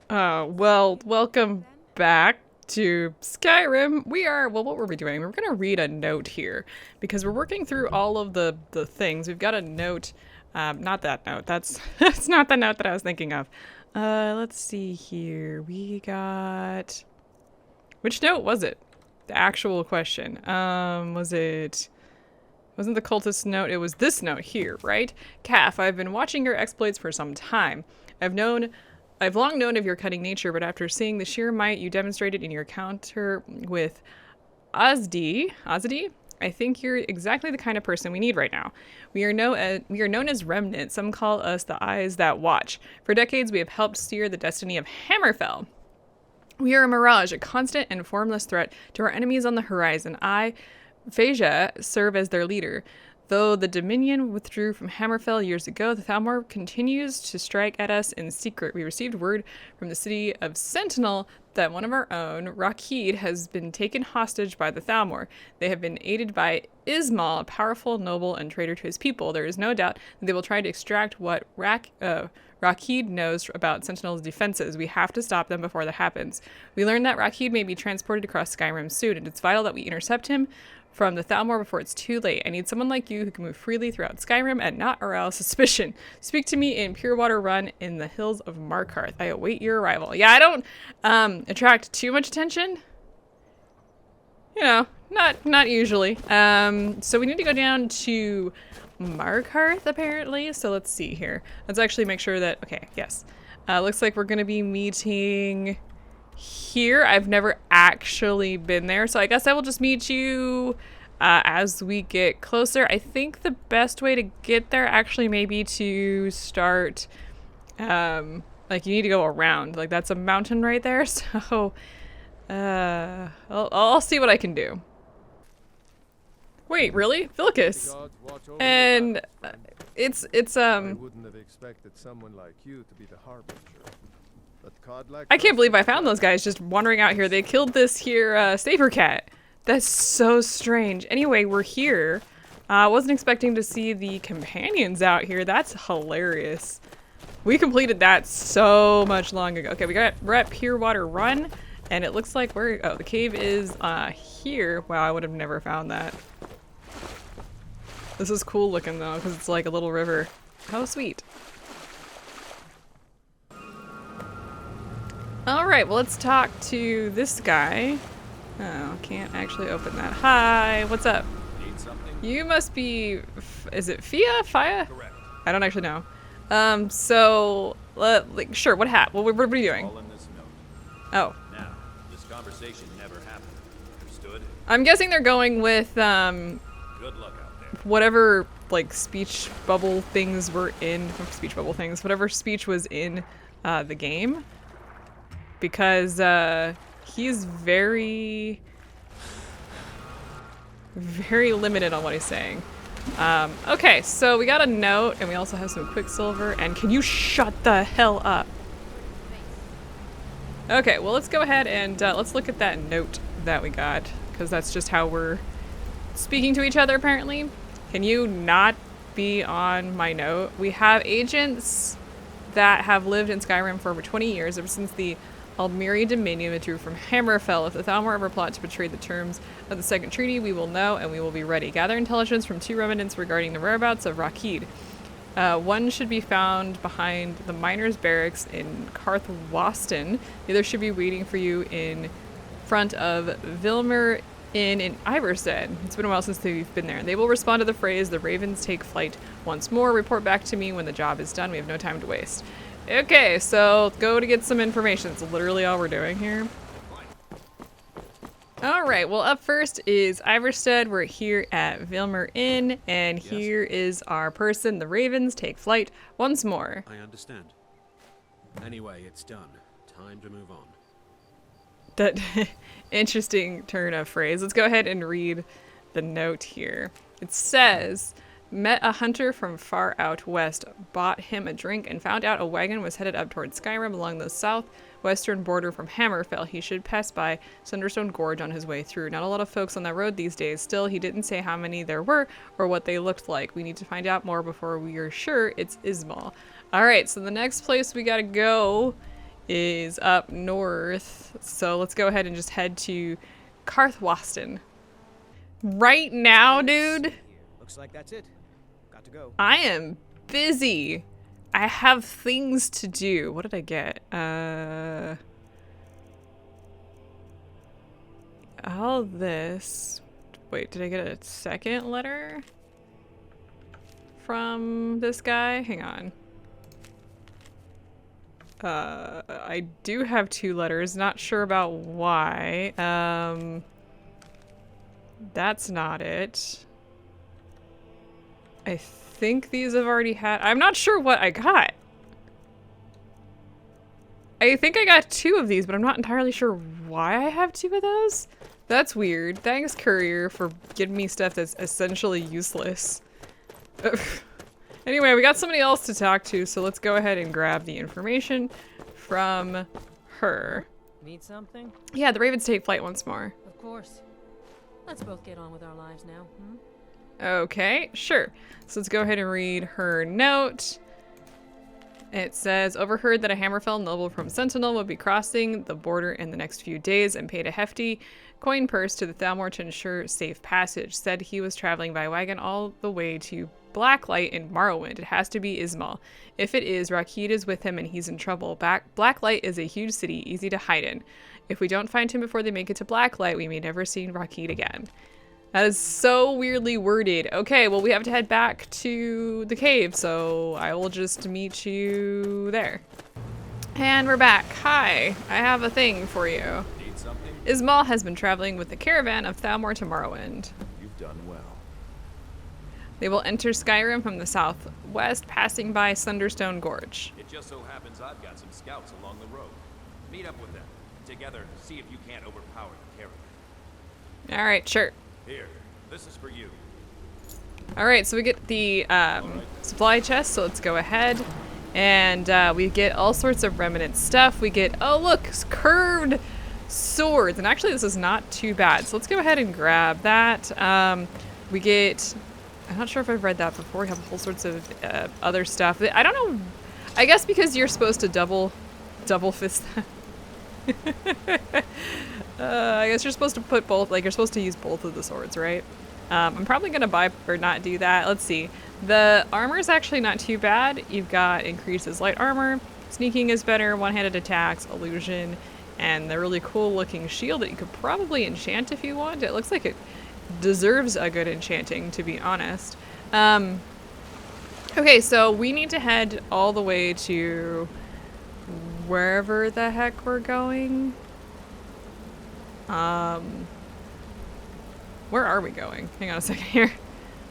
Well, welcome back to Skyrim. What were we doing? We're gonna read a note here because we're working through all of the things. We've got a note, not that note. That's that's not the note that I was thinking of. Let's see here. We got which note was it? The actual question. Wasn't the cultist note? It was this note here, right? Calf, I've been watching your exploits for some time. I've long known of your cunning nature, but after seeing the sheer might you demonstrated in your encounter with Ozdy, I think you're exactly the kind of person we need right now. We are known as Remnant. Some call us the Eyes That Watch. For decades, we have helped steer the destiny of Hammerfell. We are a mirage, a constant and formless threat to our enemies on the horizon. Phasia, serve as their leader. Though the Dominion withdrew from Hammerfell years ago, the Thalmor continues to strike at us in secret. We received word from the city of Sentinel that one of our own, Rakid, has been taken hostage by the Thalmor. They have been aided by Ismal, a powerful noble and traitor to his people. There is no doubt that they will try to extract what Rakid knows about Sentinel's defenses. We have to stop them before that happens. We learned that Rakid may be transported across Skyrim soon, and it's vital that we intercept him from the Thalmor before it's too late. I need someone like you who can move freely throughout Skyrim and not arouse suspicion. Speak to me in Purewater Run in the hills of Markarth. I await your arrival. Yeah, I don't attract too much attention. You know, not usually. So we need to go down to Markarth apparently. So let's see here. Let's actually make sure that, okay, yes. Looks like we're gonna be meeting here. I've never actually been there, so I guess I will just meet you as we get closer. I think the best way to get there actually may be to start like you need to go around, like that's a mountain right there. So I'll see what I can do. Wait, really? Vilcus? And it's I wouldn't have expected someone like you to be the harbinger. I can't believe I found those guys just wandering out here. They killed this here saber cat. That's so strange. Anyway, we're here. I wasn't expecting to see the companions out here. That's hilarious. We completed that so much long ago. Okay, we're at Purewater Run, and it looks like the cave is here. Wow, I would have never found that. This is cool looking though, because it's like a little river. How sweet. Alright, well let's talk to this guy. Oh, can't actually open that. Hi, what's up? Need something? You must be, is it Fia? Fia? Correct. I don't actually know. Sure, what are you doing? All in this note. Oh. Now, this conversation never happened. Understood? I'm guessing they're going with, Good luck out there. whatever, like, speech bubble things were in, whatever speech was in, the game. Because, he's very limited on what he's saying. Okay, so we got a note, and we also have some Quicksilver, and can you shut the hell up? Okay, well let's go ahead and let's look at that note that we got, because that's just how we're speaking to each other apparently. Can you not be on my note? We have agents that have lived in Skyrim for over 20 years, ever since the Aldmeri Dominion withdrew from Hammerfell. If the Thalmor ever plot to betray the terms of the Second Treaty, we will know and we will be ready. Gather intelligence from 2 remnants regarding the whereabouts of Rakid. One should be found behind the miners' barracks in Karthwaston. The other should be waiting for you in front of Vilmer Inn in Iverstead. It's been a while since they've been there. They will respond to the phrase, "The ravens take flight once more. Report back to me when the job is done. We have no time to waste." Okay, so go to get some information. It's literally all we're doing here. Alright, well up first is Iverstead. We're here at Vilmer Inn, and here is our person. The ravens take flight once more. I understand. Anyway, it's done. Time to move on. That interesting turn of phrase. Let's go ahead and read the note here. It says, met a hunter from far out west, bought him a drink, and found out a wagon was headed up towards Skyrim along the southwestern border from Hammerfell. He should pass by Sunderstone Gorge on his way through. Not a lot of folks on that road these days. Still, he didn't say how many there were or what they looked like. We need to find out more before we are sure it's Ismal. Alright, so the next place we gotta go is up north. So let's go ahead and just head to Karthwasten. Right now, dude, Looks like that's it. Got to go. I am busy. I have things to do. What did I get? All this. Wait, did I get a second letter from this guy? Hang on. I do have 2 letters. Not sure about why. That's not it. I think these have already had. I'm not sure what I got. I think I got 2 of these, but I'm not entirely sure why I have 2 of those. That's weird. Thanks, courier, for giving me stuff that's essentially useless. Anyway, we got somebody else to talk to, so let's go ahead and grab the information from her. Need something? Yeah, the Ravens take flight once more. Of course. Let's both get on with our lives now, hmm? Okay, sure. So let's go ahead and read her note. It says, overheard that a Hammerfell noble from Sentinel would be crossing the border in the next few days and paid a hefty coin purse to the Thalmor to ensure safe passage. Said he was traveling by wagon all the way to Blacklight in Morrowind. It has to be Ismail. If it is, Rakid is with him and he's in trouble. Blacklight is a huge city, easy to hide in. If we don't find him before they make it to Blacklight, we may never see Rakid again. That is so weirdly worded. Okay, well, we have to head back to the cave, so I will just meet you there. And we're back. Hi, I have a thing for you. Need something? Ismail has been traveling with the caravan of Thalmor to Morrowind. You've done well. They will enter Skyrim from the southwest, passing by Sunderstone Gorge. It just so happens I've got some scouts along the road. Meet up with them. Together, see if you can't overpower the caravan. All right, sure. Here, this is for you. All right, so we get the supply chest, so let's go ahead. And we get all sorts of remnant stuff. We get, oh look, curved swords. And actually this is not too bad. So let's go ahead and grab that. We get, I'm not sure if I've read that before. We have whole sorts of other stuff. I don't know, I guess because you're supposed to double fist that. I guess you're supposed to put both, like you're supposed to use both of the swords, right? I'm probably gonna buy or not do that. Let's see. The armor is actually not too bad. You've got increases light armor, sneaking is better, one-handed attacks, illusion, and the really cool looking shield that you could probably enchant if you want. It looks like it deserves a good enchanting, to be honest. Okay, so we need to head all the way to wherever the heck we're going. Where are we going? Hang on a second here.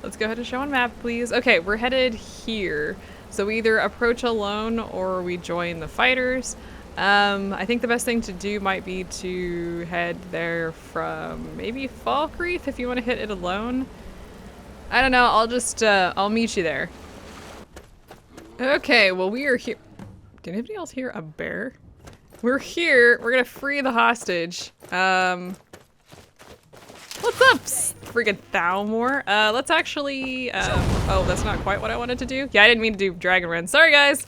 Let's go ahead and show on map, please. Okay, we're headed here. So we either approach alone or we join the fighters. I think the best thing to do might be to head there from maybe Falkreath if you want to hit it alone. I don't know, I'll just, I'll meet you there. Okay, well we are here. Did anybody else hear a bear? We're here, we're gonna free the hostage. What's up, friggin' Thalmor? Let's actually, oh, that's not quite what I wanted to do. Yeah, I didn't mean to do Dragon Run. Sorry, guys.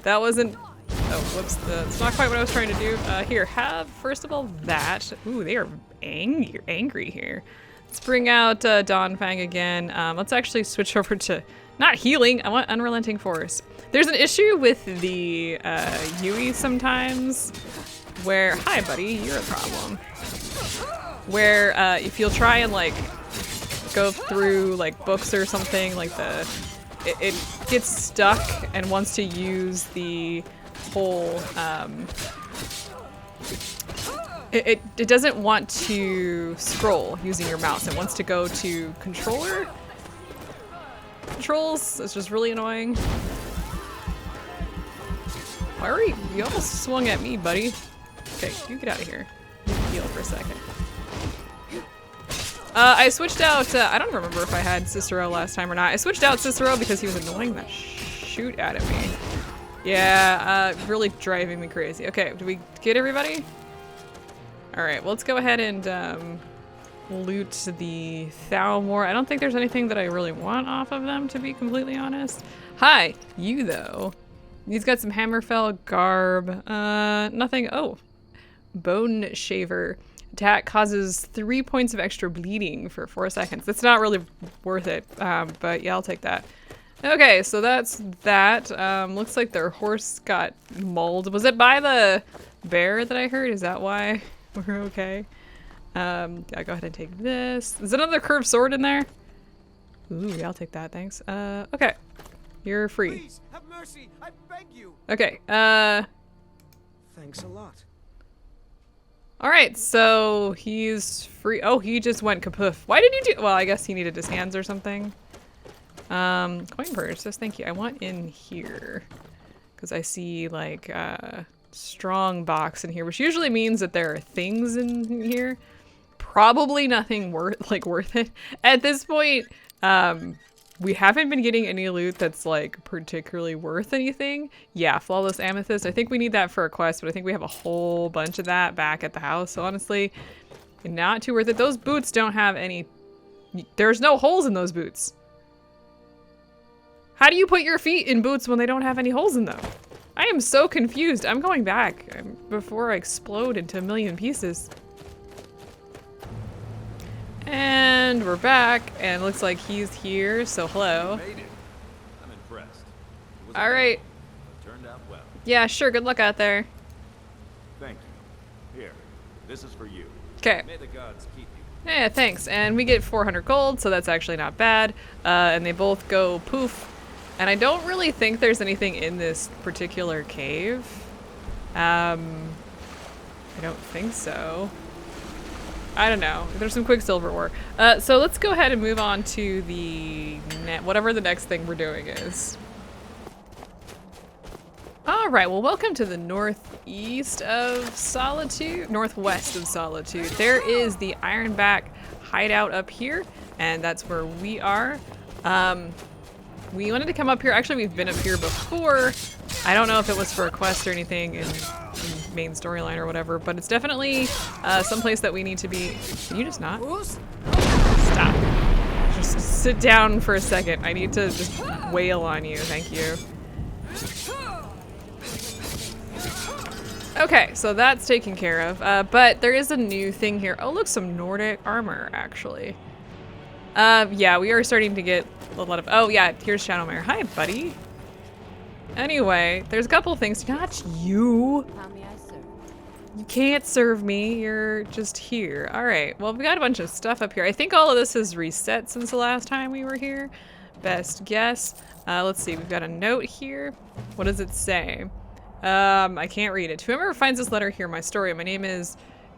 That wasn't, oh, whoops, that's not quite what I was trying to do. Here, have, first of all, that. Ooh, they are angry here. Let's bring out Dawnfang again. Let's actually switch over to, not healing, I want Unrelenting Force. There's an issue with the Yui sometimes where, hi buddy, you're a problem. Where if you'll try and like go through like books or something, like it gets stuck and wants to use the whole it doesn't want to scroll using your mouse. It wants to go to controls. It's just really annoying. Why are you almost swung at me, buddy? Okay, you get out of here. Heal for a second. I switched out, I don't remember if I had Cicero last time or not. I switched out Cicero because he was annoying the shoot out of me. Yeah, really driving me crazy. Okay, did we get everybody? Alright, well, let's go ahead and loot the Thalmor. I don't think there's anything that I really want off of them, to be completely honest. Hi, you though. He's got some Hammerfell garb. Nothing. Oh, Bone Shaver. Attack causes 3 points of extra bleeding for 4 seconds. That's not really worth it, but yeah, I'll take that. Okay, so that's that. Looks like their horse got mauled. Was it by the bear that I heard? Is that why we're okay? Yeah, go ahead and take this. Is another curved sword in there? Ooh, yeah, I'll take that, thanks. Okay. You're free. Please, have mercy. I beg you. Okay, Thanks a lot. alright, so he's free. Oh, he just went kapoof. Why did you do? Well, I guess he needed his hands or something. Coin purchase, thank you. I want in here. Because I see, like, strong box in here, which usually means that there are things in here. Probably nothing worth it. At this point, we haven't been getting any loot that's like particularly worth anything. Yeah, flawless amethyst. I think we need that for a quest, but I think we have a whole bunch of that back at the house. So honestly, not too worth it. Those boots don't have any, there's no holes in those boots. How do you put your feet in boots when they don't have any holes in them? I am so confused. I'm going back before I explode into a million pieces. And we're back, and it looks like he's here, so hello. Made it. I'm impressed. It was a Alright. battle, but it turned out well. Yeah, sure, good luck out there. Thank you. Here, this is for you. Okay. May the gods keep you. Yeah, thanks. And we get 400 gold, so that's actually not bad. And they both go poof. And I don't really think there's anything in this particular cave. I don't think so. I don't know. There's some Quicksilver ore. So let's go ahead and move on to the whatever the next thing we're doing is. All right, well, welcome to the northwest of Solitude. There is the Ironback hideout up here, and that's where we are. We wanted to come up here. Actually, we've been up here before. I don't know if it was for a quest or anything in main storyline or whatever, but it's definitely someplace that we need to be. Can you just not? Stop. Just sit down for a second. I need to just wail on you. Thank you. Okay, so that's taken care of, but there is a new thing here. Oh, look, some Nordic armor, actually. Yeah, we are starting to get a lot of, oh yeah, here's Shadowmare. Hi, buddy. Anyway, there's a couple things. Not you. How may I serve? You can't serve me. You're just here. All right. Well, we got a bunch of stuff up here. I think all of this has reset since the last time we were here. Best guess. Let's see. We've got a note here. What does it say? I can't read it. To whoever finds this letter, hear my story. My name is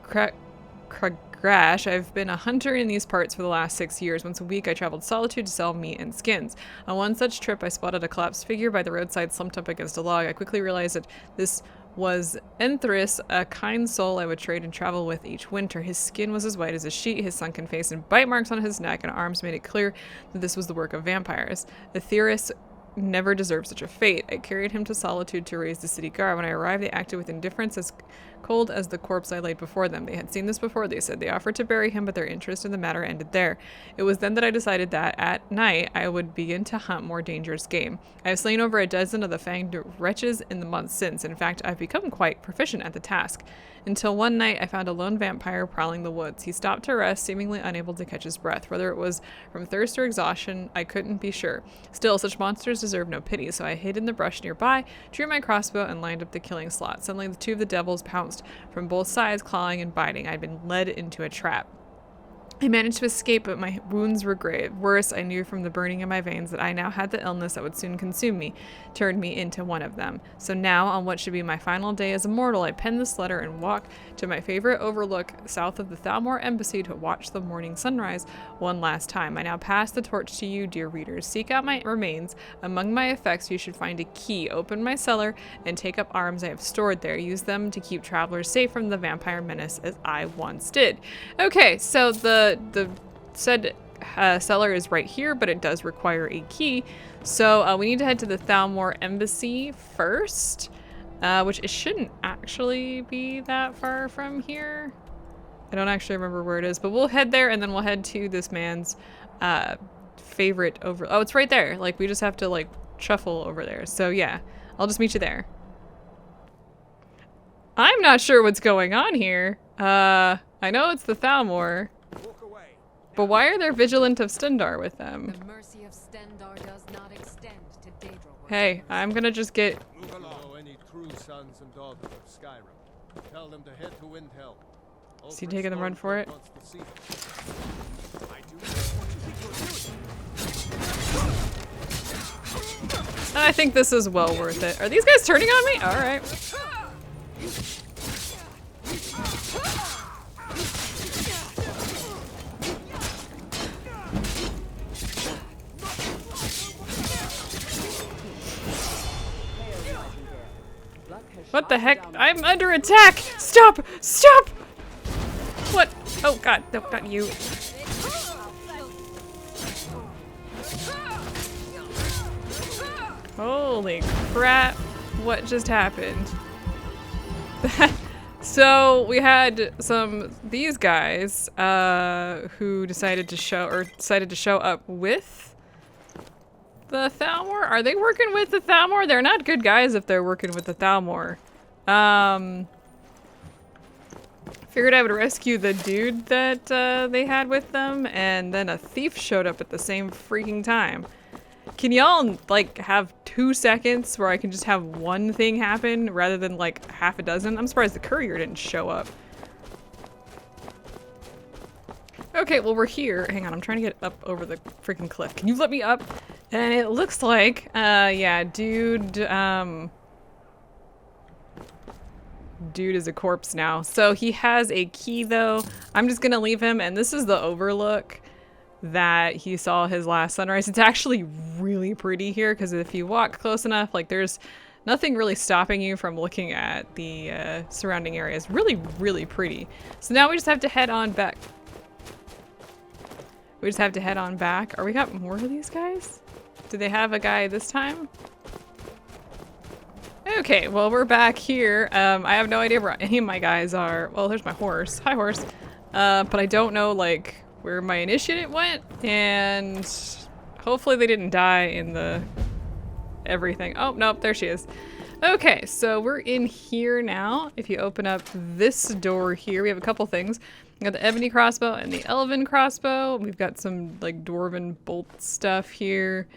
Grash. I've been a hunter in these parts for the last 6 years. Once a week, I traveled Solitude to sell meat and skins. On one such trip, I spotted a collapsed figure by the roadside slumped up against a log. I quickly realized that this was Enthris, a kind soul I would trade and travel with each winter. His skin was as white as a sheet, his sunken face and bite marks on his neck and arms made it clear that this was the work of vampires. Enthris never deserved such a fate. I carried him to Solitude to raise the city guard. When I arrived, they acted with indifference, as cold as the corpse I laid before them. They had seen this before, they said. They offered to bury him, but their interest in the matter ended there. It was then that I decided that, at night, I would begin to hunt more dangerous game. I have slain over a dozen of the fanged wretches in the months since. In fact, I've become quite proficient at the task. Until one night, I found a lone vampire prowling the woods. He stopped to rest, seemingly unable to catch his breath. Whether it was from thirst or exhaustion, I couldn't be sure. Still, such monsters deserve no pity, so I hid in the brush nearby, drew my crossbow, and lined up the killing slot. Suddenly, the two of the devils pounced from both sides, clawing and biting. I'd been led into a trap. I managed to escape, but my wounds were grave. Worse, I knew from the burning in my veins that I now had the illness that would soon consume me, turned me into one of them. So now, on what should be my final day as a mortal, I pen this letter and walk to my favorite overlook south of the Thalmor Embassy to watch the morning sunrise one last time. I now pass the torch to you, dear readers. Seek out my remains. Among my effects, you should find a key. Open my cellar and take up arms I have stored there. Use them to keep travelers safe from the vampire menace, as I once did. Okay, so the said cellar is right here, but it does require a key. So we need to head to the Thalmor Embassy first, which it shouldn't actually be that far from here. I don't actually remember where it is, but we'll head there and then we'll head to this man's favorite oh, it's right there. Like, we just have to like shuffle over there. So yeah, I'll just meet you there. I'm not sure what's going on here. I know it's the Thalmor. Walk away. But why are there Vigilant of Stendar with them? The mercy of Stendar does not extend to Daedra. Hey, I'm gonna just get... Move along. If you know any true sons and daughters of Skyrim, tell them to head to Windhelm. Is he taking the run for it? Wants to see them. I do not what you think you're doing. I think this is well worth it. Are these guys turning on me? Alright. What the heck? I'm under attack! Stop! Stop! What? Oh god, no, not you. Holy crap, what just happened? So we had these guys who decided to show up with the Thalmor. Are they working with the Thalmor? They're not good guys if they're working with the Thalmor. Figured I would rescue the dude that they had with them, and then a thief showed up at the same freaking time. Can y'all, like, have 2 seconds where I can just have one thing happen rather than, like, half a dozen? I'm surprised the courier didn't show up. Okay, well, we're here. Hang on, I'm trying to get up over the freaking cliff. Can you let me up? And it looks like, yeah, dude, dude is a corpse now. So he has a key, though. I'm just gonna leave him, and this is the overlook that he saw his last sunrise. It's actually really pretty here, because if you walk close enough, like, there's nothing really stopping you from looking at the surrounding areas. Really, really pretty. So now we just have to head on back. We just have to head on back. Are we got more of these guys? Do they have a guy this time? Okay, well, we're back here. I have no idea where any of my guys are. Well, there's my horse. Hi, horse. But I don't know, like, where my initiate went, and hopefully they didn't die in the everything. Oh, nope, there she is. Okay, so we're in here now. If you open up this door here, we have a couple things. We got the ebony crossbow and the elven crossbow. We've got some, like, dwarven bolt stuff here.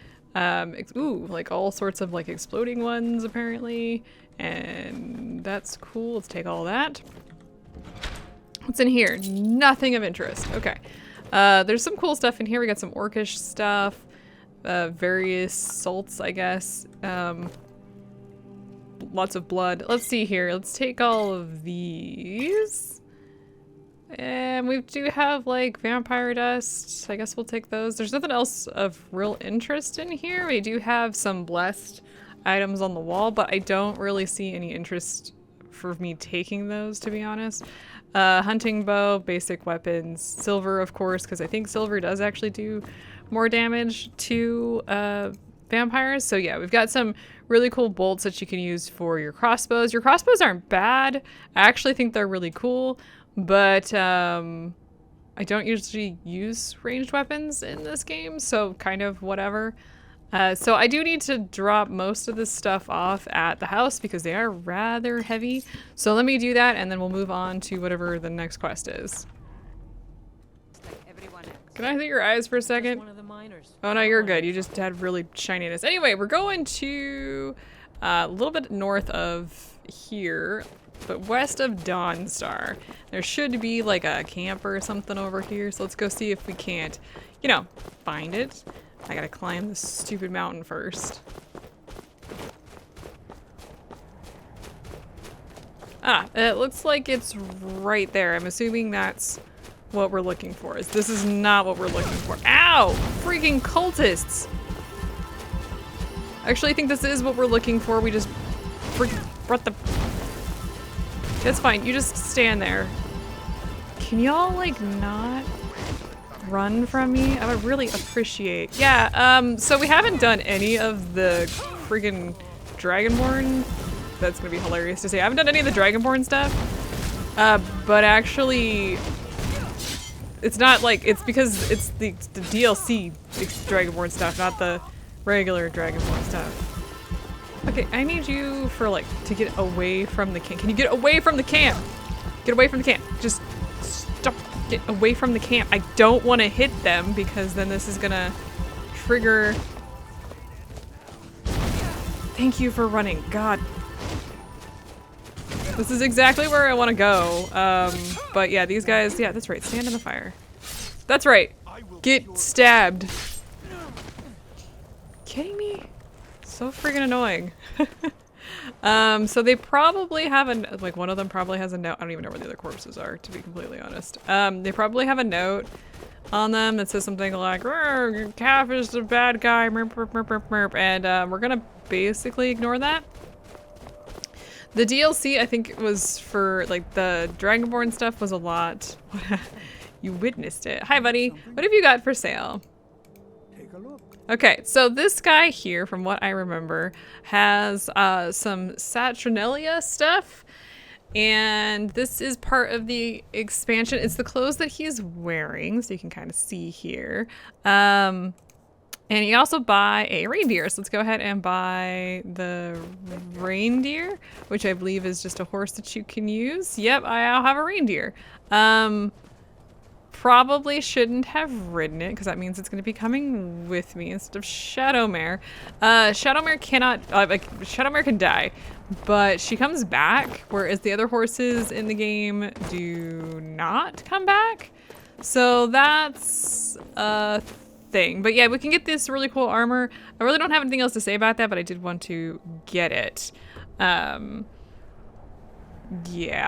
Ooh, like all sorts of, like, exploding ones, apparently. And that's cool. Let's take all that. What's in here? Nothing of interest. Okay. There's some cool stuff in here. We got some orcish stuff, various salts, I guess. Lots of blood. Let's see here. Let's take all of these. And we do have, like, vampire dust. I guess we'll take those. There's nothing else of real interest in here. We do have some blessed items on the wall, but I don't really see any interest for me taking those, to be honest. Hunting bow, basic weapons, silver, of course, because I think silver does actually do more damage to vampires. So yeah, we've got some really cool bolts that you can use for your crossbows. Your crossbows aren't bad. I actually think they're really cool, but I don't usually use ranged weapons in this game, so kind of whatever. So I do need to drop most of this stuff off at the house because they are rather heavy. So let me do that, and then we'll move on to whatever the next quest is. Can I hit your eyes for a second? One of the miners. Oh no, you're good. You just had really shininess. Anyway, we're going to a little bit north of here, but west of Dawnstar. There should be like a camp or something over here, so let's go see if we can't, you know, find it. I gotta climb this stupid mountain first. Ah, it looks like it's right there. I'm assuming that's what we're looking for. This is not what we're looking for. Ow! Freaking cultists! Actually, I think this is what we're looking for. We just freaking brought the... That's fine. You just stand there. Can y'all, like, not run from me? I would really appreciate... Yeah, so we haven't done any of the freaking Dragonborn. That's gonna be hilarious to say. I haven't done any of the Dragonborn stuff. But actually... It's not like, it's because it's the DLC Dragonborn stuff, not the regular Dragonborn stuff. Okay, I need you for like to get away from the camp. Can you get away from the camp? Get away from the camp. Just stop. Get away from the camp. I don't want to hit them because then this is gonna trigger. Thank you for running. God. This is exactly where I want to go. But yeah, these guys, yeah, that's right. Stand in the fire. That's right. Get stabbed. Kidding me? So friggin' annoying. So they probably have a, like one of them probably has a note. I don't even know where the other corpses are, to be completely honest. They probably have a note on them that says something like, Calf is the bad guy, merp, merp, merp, merp, merp. And we're gonna basically ignore that. The DLC, I think it was for like the Dragonborn stuff was a lot. You witnessed it. Hi, buddy. What have you got for sale? Take a look. Okay, so this guy here, from what I remember, has some Saturalia stuff. And this is part of the expansion. It's the clothes that he's wearing, so you can kind of see here. And you also buy a reindeer. So let's go ahead and buy the reindeer, which I believe is just a horse that you can use. Yep, I'll have a reindeer. Probably shouldn't have ridden it because that means it's going to be coming with me instead of Shadowmare. Shadowmare cannot, Shadowmare can die, but she comes back, whereas the other horses in the game do not come back. So that's a thing. But yeah, we can get this really cool armor. I really don't have anything else to say about that, but I did want to get it. Yeah,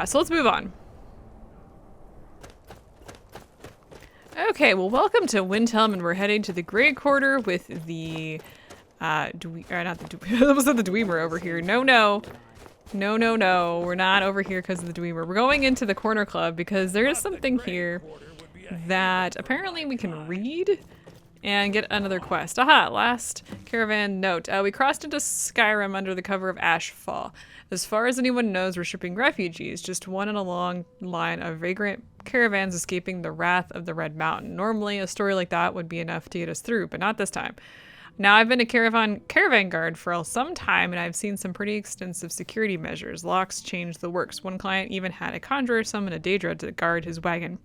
so let's move on. Okay, well, welcome to Windhelm, and we're heading to the Grey Quarter with the, not the I almost said the Dweemer over here. No, we're not over here because of the Dweemer. We're going into the Corner Club because there is something here that apparently we can read and get another quest. Aha, last caravan note. We crossed into Skyrim under the cover of Ashfall. As far as anyone knows, we're shipping refugees, just one in a long line of vagrant caravans escaping the wrath of the Red Mountain. Normally, a story like that would be enough to get us through, but not this time. Now, I've been a caravan guard for some time, and I've seen some pretty extensive security measures. Locks changed the works. One client even had a conjurer summon a Daedra to guard his wagon.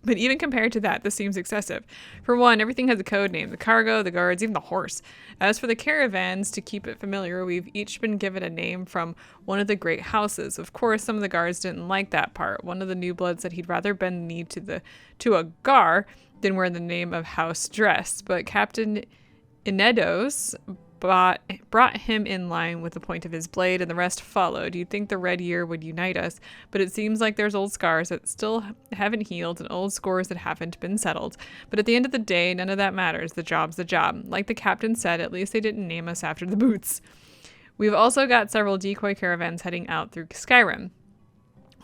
But even compared to that, this seems excessive. For one, everything has a code name. The cargo, the guards, even the horse. As for the caravans, to keep it familiar, we've each been given a name from one of the great houses. Of course, some of the guards didn't like that part. One of the new bloods said he'd rather bend the knee to a gar than wear the name of house dress. But Captain Inedos brought him in line with the point of his blade, and the rest followed. You'd think the Red Year would unite us, but it seems like there's old scars that still haven't healed and old scores that haven't been settled. But at the end of the day, none of that matters. The job's the job. Like the captain said, at least they didn't name us after the boots. We've also got several decoy caravans heading out through Skyrim,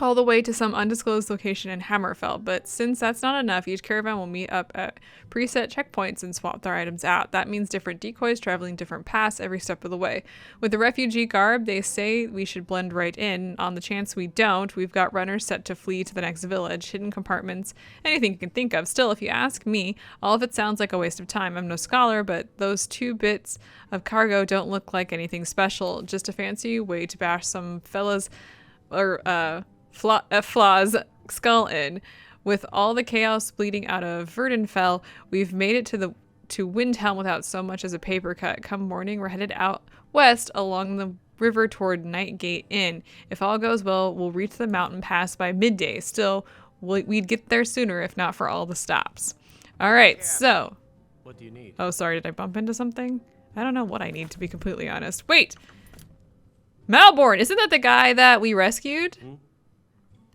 all the way to some undisclosed location in Hammerfell. But since that's not enough, each caravan will meet up at preset checkpoints and swap their items out. That means different decoys traveling different paths every step of the way. With the refugee garb, they say we should blend right in. On the chance we don't, we've got runners set to flee to the next village, hidden compartments, anything you can think of. Still, if you ask me, all of it sounds like a waste of time. I'm no scholar, but those 2 bits of cargo don't look like anything special. Just a fancy way to bash some fellas or Flaw's skull in. With all the chaos bleeding out of Verdenfell, we've made it to Windhelm without so much as a paper cut. Come morning, we're headed out west along the river toward Nightgate Inn. If all goes well, we'll reach the mountain pass by midday. Still, we'd get there sooner if not for all the stops. All right, so. What do you need? Oh, sorry, did I bump into something? I don't know what I need, to be completely honest. Wait! Malborn, isn't that the guy that we rescued?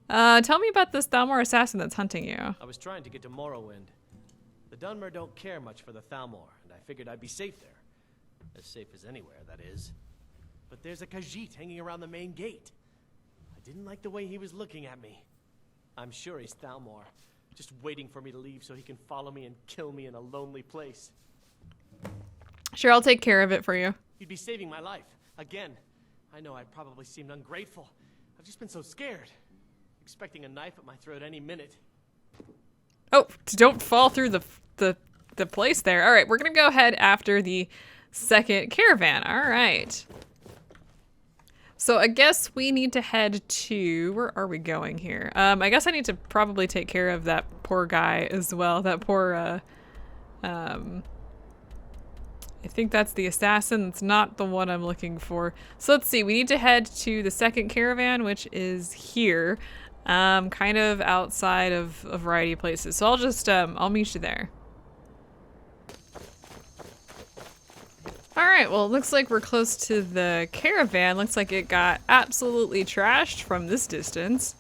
Tell me about this Thalmor assassin that's hunting you. I was trying to get to Morrowind. The Dunmer don't care much for the Thalmor, and I figured I'd be safe there. As safe as anywhere, that is. But there's a Khajiit hanging around the main gate. I didn't like the way he was looking at me. I'm sure he's Thalmor, just waiting for me to leave so he can follow me and kill me in a lonely place. Sure, I'll take care of it for you. You'd be saving my life. Again. I know I probably seemed ungrateful. I've just been so scared. Expecting a knife at my throat any minute. Oh, don't fall through the place there. All right, we're gonna go ahead after the second caravan. All right. So I guess we need to head to, where are we going here? I guess I need to probably take care of that poor guy as well. That poor, I think that's the assassin. It's not the one I'm looking for. So let's see, we need to head to the second caravan, which is here, kind of outside of a variety of places. So I'll just, I'll meet you there. All right, well, it looks like we're close to the caravan. Looks like it got absolutely trashed from this distance.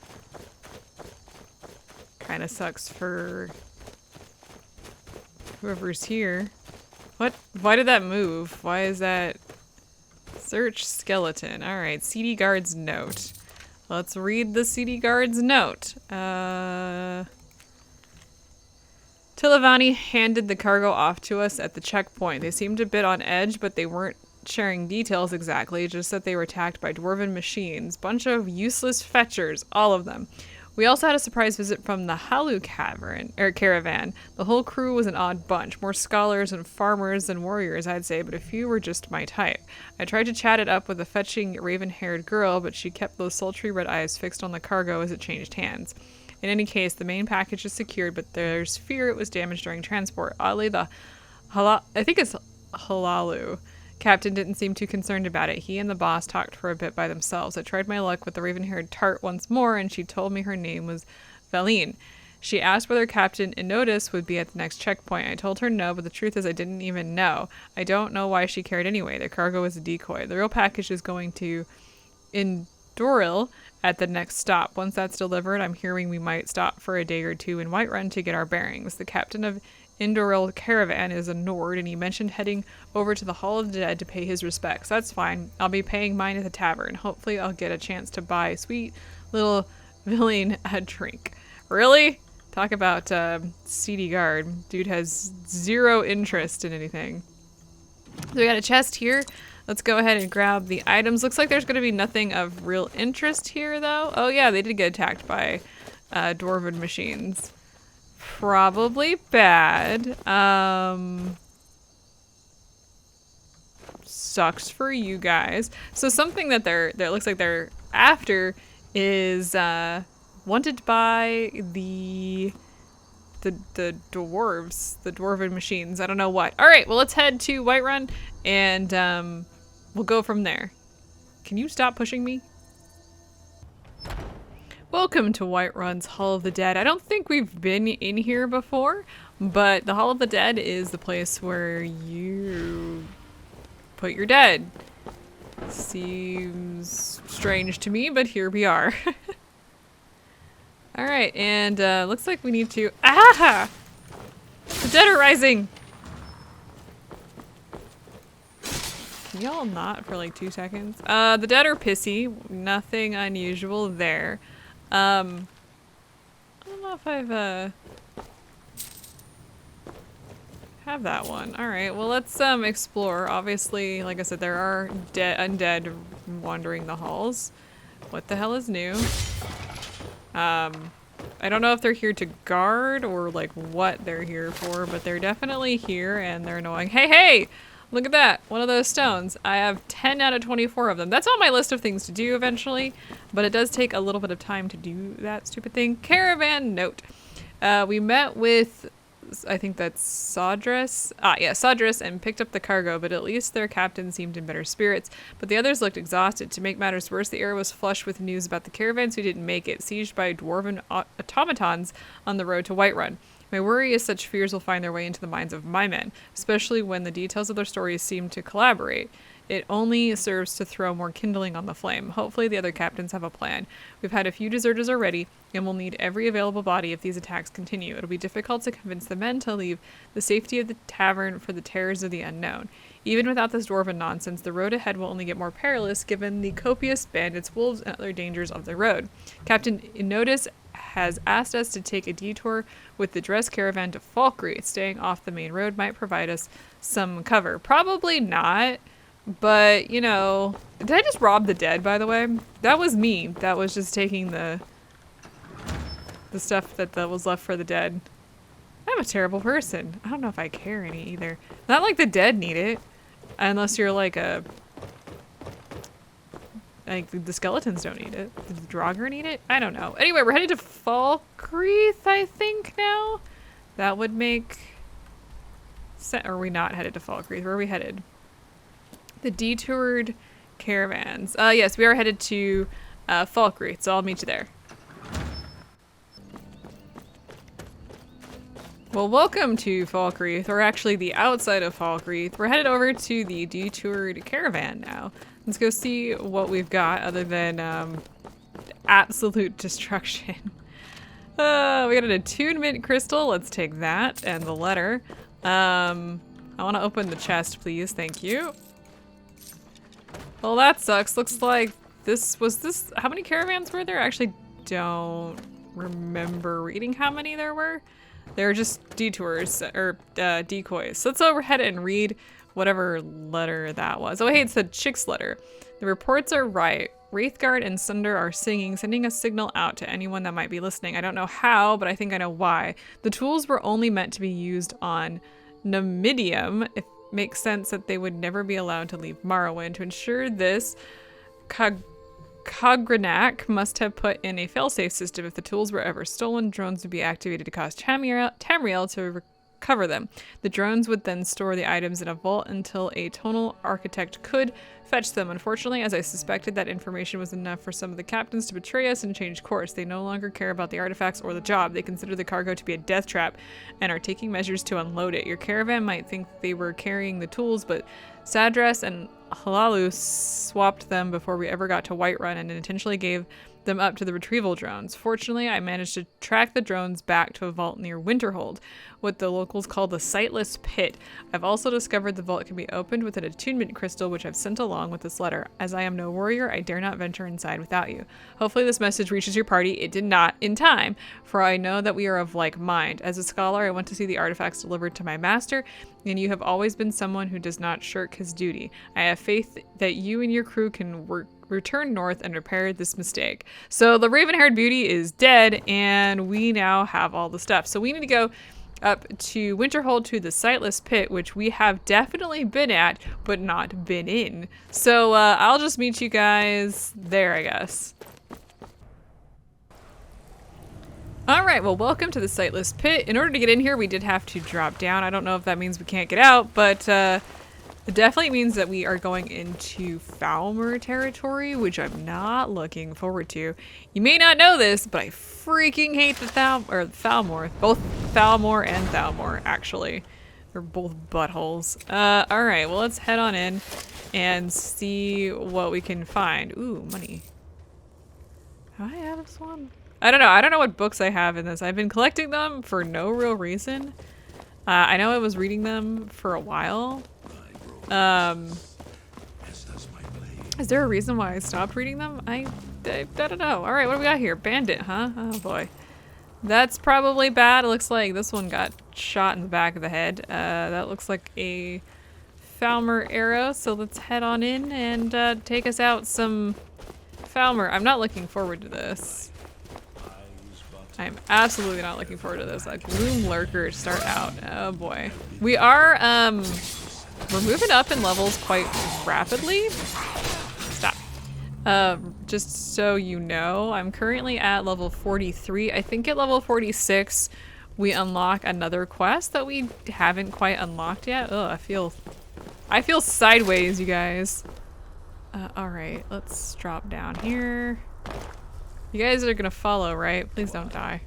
Kind of sucks for whoever's here. What? Why did that move? Why is that? Search skeleton. All right, CD guard's note. Let's read the CD guard's note. Tilavani handed the cargo off to us at the checkpoint. They seemed a bit on edge, but they weren't sharing details exactly, just that they were attacked by dwarven machines. Bunch of useless fetchers, all of them. We also had a surprise visit from the Halu caravan. The whole crew was an odd bunch. More scholars and farmers than warriors, I'd say, but a few were just my type. I tried to chat it up with a fetching raven-haired girl, but she kept those sultry red eyes fixed on the cargo as it changed hands. In any case, the main package is secured, but there's fear it was damaged during transport. Oddly, the I think it's Halalu captain didn't seem too concerned about it. He and the boss talked for a bit by themselves. I tried my luck with the raven-haired tart once more, and she told me her name was Valine. She asked whether Captain Inotis would be at the next checkpoint. I told her no, but the truth is I didn't even know. I don't know why she cared anyway. The cargo was a decoy. The real package is going to Indoril at the next stop. Once that's delivered, I'm hearing we might stop for a day or two in Whiterun to get our bearings. The captain of Indoril caravan is a Nord, and he mentioned heading over to the Hall of the Dead to pay his respects. That's fine. I'll be paying mine at the tavern. Hopefully I'll get a chance to buy sweet little Villain a drink. Really? Talk about CD guard. Dude has zero interest in anything. So we got a chest here. Let's go ahead and grab the items. Looks like there's going to be nothing of real interest here, though. Oh, yeah, they did get attacked by dwarven machines. Probably bad. Sucks for you guys. So something that looks like they're after is wanted by the dwarves, the dwarven machines. I don't know what. All right, well, let's head to Whiterun and we'll go from there. Can you stop pushing me? Welcome to Whiterun's Hall of the Dead. I don't think we've been in here before, but the Hall of the Dead is the place where you put your dead. Seems strange to me, but here we are. All right, and looks like we need to... Ah! The dead are rising! Can y'all not for like 2 seconds? The dead are pissy. Nothing unusual there. I don't know if I've have that one. All right, well, let's explore. Obviously, like I said, there are undead wandering the halls. What the hell is new? I don't know if they're here to guard or like what they're here for, but they're definitely here and they're annoying. Hey, hey! Look at that, one of those stones. I have 10 out of 24 of them. That's on my list of things to do eventually, but it does take a little bit of time to do that stupid thing. Caravan note. We met with, I think that's Sadris. Sadris, and picked up the cargo, but at least their captain seemed in better spirits. But the others looked exhausted. To make matters worse, the air was flush with news about the caravans who didn't make it, sieged by dwarven automatons on the road to Whiterun. My worry is such fears will find their way into the minds of my men, especially when the details of their stories seem to collaborate. It only serves to throw more kindling on the flame. Hopefully the other captains have a plan. We've had a few deserters already, and we'll need every available body if these attacks continue. It'll be difficult to convince the men to leave the safety of the tavern for the terrors of the unknown. Even without this dwarven nonsense, the road ahead will only get more perilous given the copious bandits, wolves, and other dangers of the road. Captain Inotis has asked us to take a detour with the dress caravan to Falkreath. Staying off the main road might provide us some cover. Probably not. But, you know, did I just rob the dead, by the way? That was me. That was just taking the stuff that was left for the dead. I'm a terrible person. I don't know if I care any either. Not like the dead need it. Unless you're like a like the skeletons don't need it. Did the Draugr need it? I don't know. Anyway, we're headed to Falkreath, I think now. That would make sense. Or are we not headed to Falkreath? Where are we headed? The detoured caravans. Yes, we are headed to Falkreath, so I'll meet you there. Well, welcome to Falkreath, or actually the outside of Falkreath. We're headed over to the detoured caravan now. Let's go see what we've got other than absolute destruction. We got an attunement crystal. Let's take that and the letter. I want to open the chest, please. Thank you. Well, that sucks. Looks like how many caravans were there? I actually don't remember reading how many there were. They're just detours, or decoys. So let's overhead and read whatever letter that was. Oh, hey, it's the chick's letter. The reports are right. Wraithguard and Sunder are sending a signal out to anyone that might be listening. I don't know how, but I think I know why. The tools were only meant to be used on Numidium. It makes sense that they would never be allowed to leave Morrowind. To ensure this, Cogranak must have put in a failsafe system. If the tools were ever stolen, drones would be activated to cause Tamriel to recover them. The drones would then store the items in a vault until a tonal architect could fetch them. Unfortunately, as I suspected, that information was enough for some of the captains to betray us and change course. They no longer care about the artifacts or the job. They consider the cargo to be a death trap and are taking measures to unload it. Your caravan might think they were carrying the tools, but Sadras and Halalu swapped them before we ever got to Whiterun and intentionally gave them up to the retrieval drones. Fortunately, I managed to track the drones back to a vault near Winterhold, what the locals call the Sightless Pit. I've also discovered the vault can be opened with an attunement crystal, which I've sent along with this letter. As I am no warrior, I dare not venture inside without you. Hopefully this message reaches your party. It did not in time, for I know that we are of like mind. As a scholar, I went to see the artifacts delivered to my master, and you have always been someone who does not shirk his duty. I have faith that you and your crew can return north and repair this mistake. So the raven-haired beauty is dead, and we now have all the stuff. So we need to go up to Winterhold to the Sightless Pit, which we have definitely been at, but not been in. So I'll just meet you guys there, I guess. Alright, well, welcome to the Sightless Pit. In order to get in here, we did have to drop down. I don't know if that means we can't get out, but it definitely means that we are going into Falmer territory, which I'm not looking forward to. You may not know this, but I freaking hate the Thalmor. Both Thalmor and Thalmor, actually. They're both buttholes. Alright, well, let's head on in and see what we can find. Ooh, money. Do I have this one? I don't know. I don't know what books I have in this. I've been collecting them for no real reason. I know I was reading them for a while. Is there a reason why I stopped reading them? I don't know. Alright, what do we got here? Bandit, huh? Oh boy. That's probably bad. It looks like this one got shot in the back of the head. That looks like a Falmer arrow, so let's head on in and take us out some Falmer. I'm not looking forward to this. I'm absolutely not looking forward to this. A Gloom Lurker to start out. Oh boy. We are, we're moving up in levels quite rapidly. Stop. Just so you know, I'm currently at level 43. I think at level 46, we unlock another quest that we haven't quite unlocked yet. Ugh, I feel sideways, you guys. Alright, let's drop down here. You guys are gonna follow, right? Please don't die.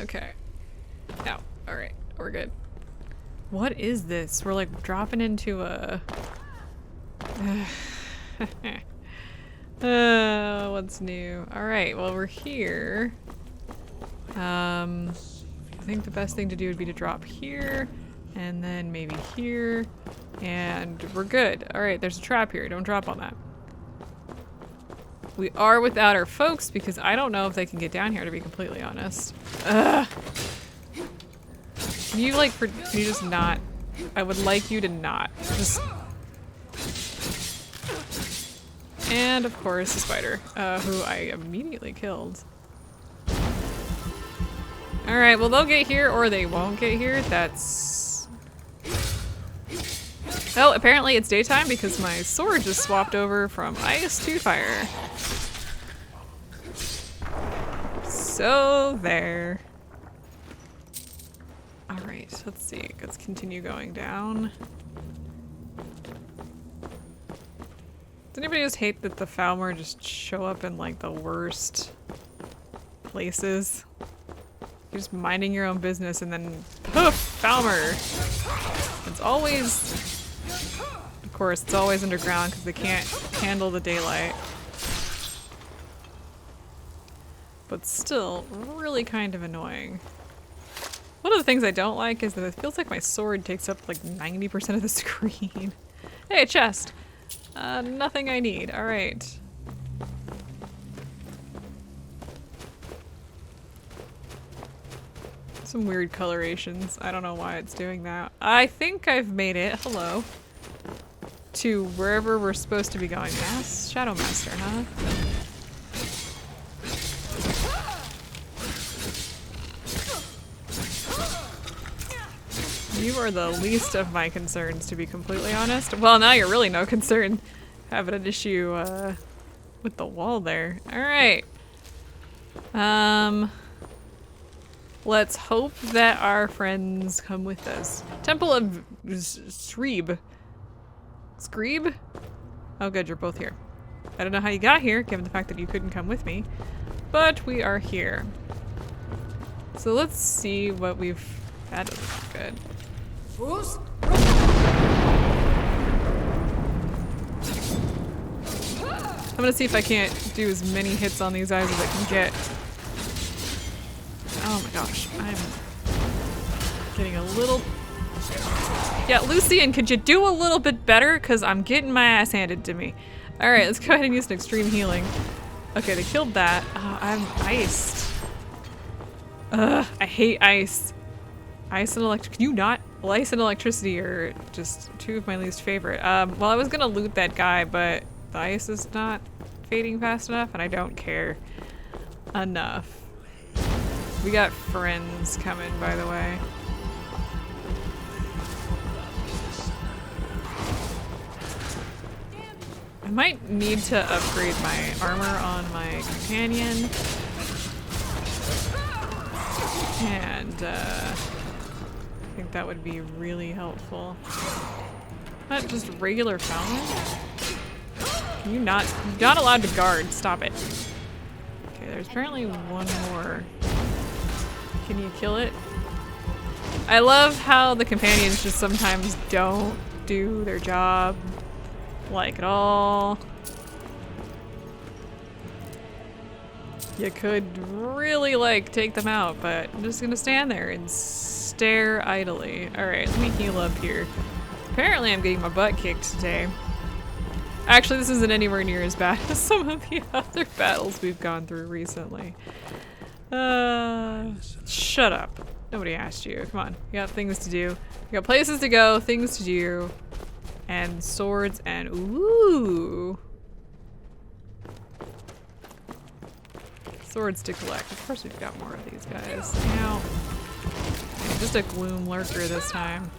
Okay. No. Alright, we're good. What is this? We're like dropping into a... what's new? Alright, well we're here. I think the best thing to do would be to drop here, and then maybe here, and we're good. Alright, there's a trap here. Don't drop on that. We are without our folks because I don't know if they can get down here, to be completely honest. Ugh. Can you like, can you just not? I would like you to not. Just. And of course the spider, who I immediately killed. Alright, well they'll get here or they won't get here. That's Oh, apparently it's daytime because my sword just swapped over from ice to fire. So there. Alright, let's see. Let's continue going down. Does anybody just hate that the Falmer just show up in like the worst places? You're just minding your own business and then poof! Falmer! It's always... Of course, it's always underground because they can't handle the daylight. But still, really kind of annoying. One of the things I don't like is that it feels like my sword takes up like 90% of the screen. Hey, a chest! Nothing I need. Alright. Some weird colorations. I don't know why it's doing that. I think I've made it. Hello. To wherever we're supposed to be going. Shadow Master, huh? You are the least of my concerns, to be completely honest. Well, now you're really no concern. Having an issue, with the wall there. Alright. Let's hope that our friends come with us. Temple of Screeb. Screeb? Oh good, you're both here. I don't know how you got here, given the fact that you couldn't come with me. But we are here. So let's see what we've... That doesn't look good. I'm gonna see if I can't do as many hits on these eyes as I can get. Oh my gosh, I'm getting a little... Yeah, Lucian, could you do a little bit better? Because I'm getting my ass handed to me. Alright, let's go ahead and use an extreme healing. Okay, they killed that. I'm iced. Ugh, I hate ice. Ice and electric. Can you not? Well, ice and electricity are just two of my least favorite. Well, I was gonna loot that guy, but the ice is not fading fast enough, and I don't care enough. We got friends coming, by the way. I might need to upgrade my armor on my companion. And, I think that would be really helpful. Not just regular Falmer? Can you not? You're not allowed to guard. Stop it. Okay, there's apparently one more. Can you kill it? I love how the companions just sometimes don't do their job like at all. You could really like take them out, but I'm just gonna stand there and stare idly. Alright, let me heal up here. Apparently I'm getting my butt kicked today. Actually, this isn't anywhere near as bad as some of the other battles we've gone through recently. Shut up. Nobody asked you. Come on. You got things to do. You got places to go, things to do, and swords and ooh. Swords to collect. Of course we've got more of these guys. Now, just a gloom lurker this time.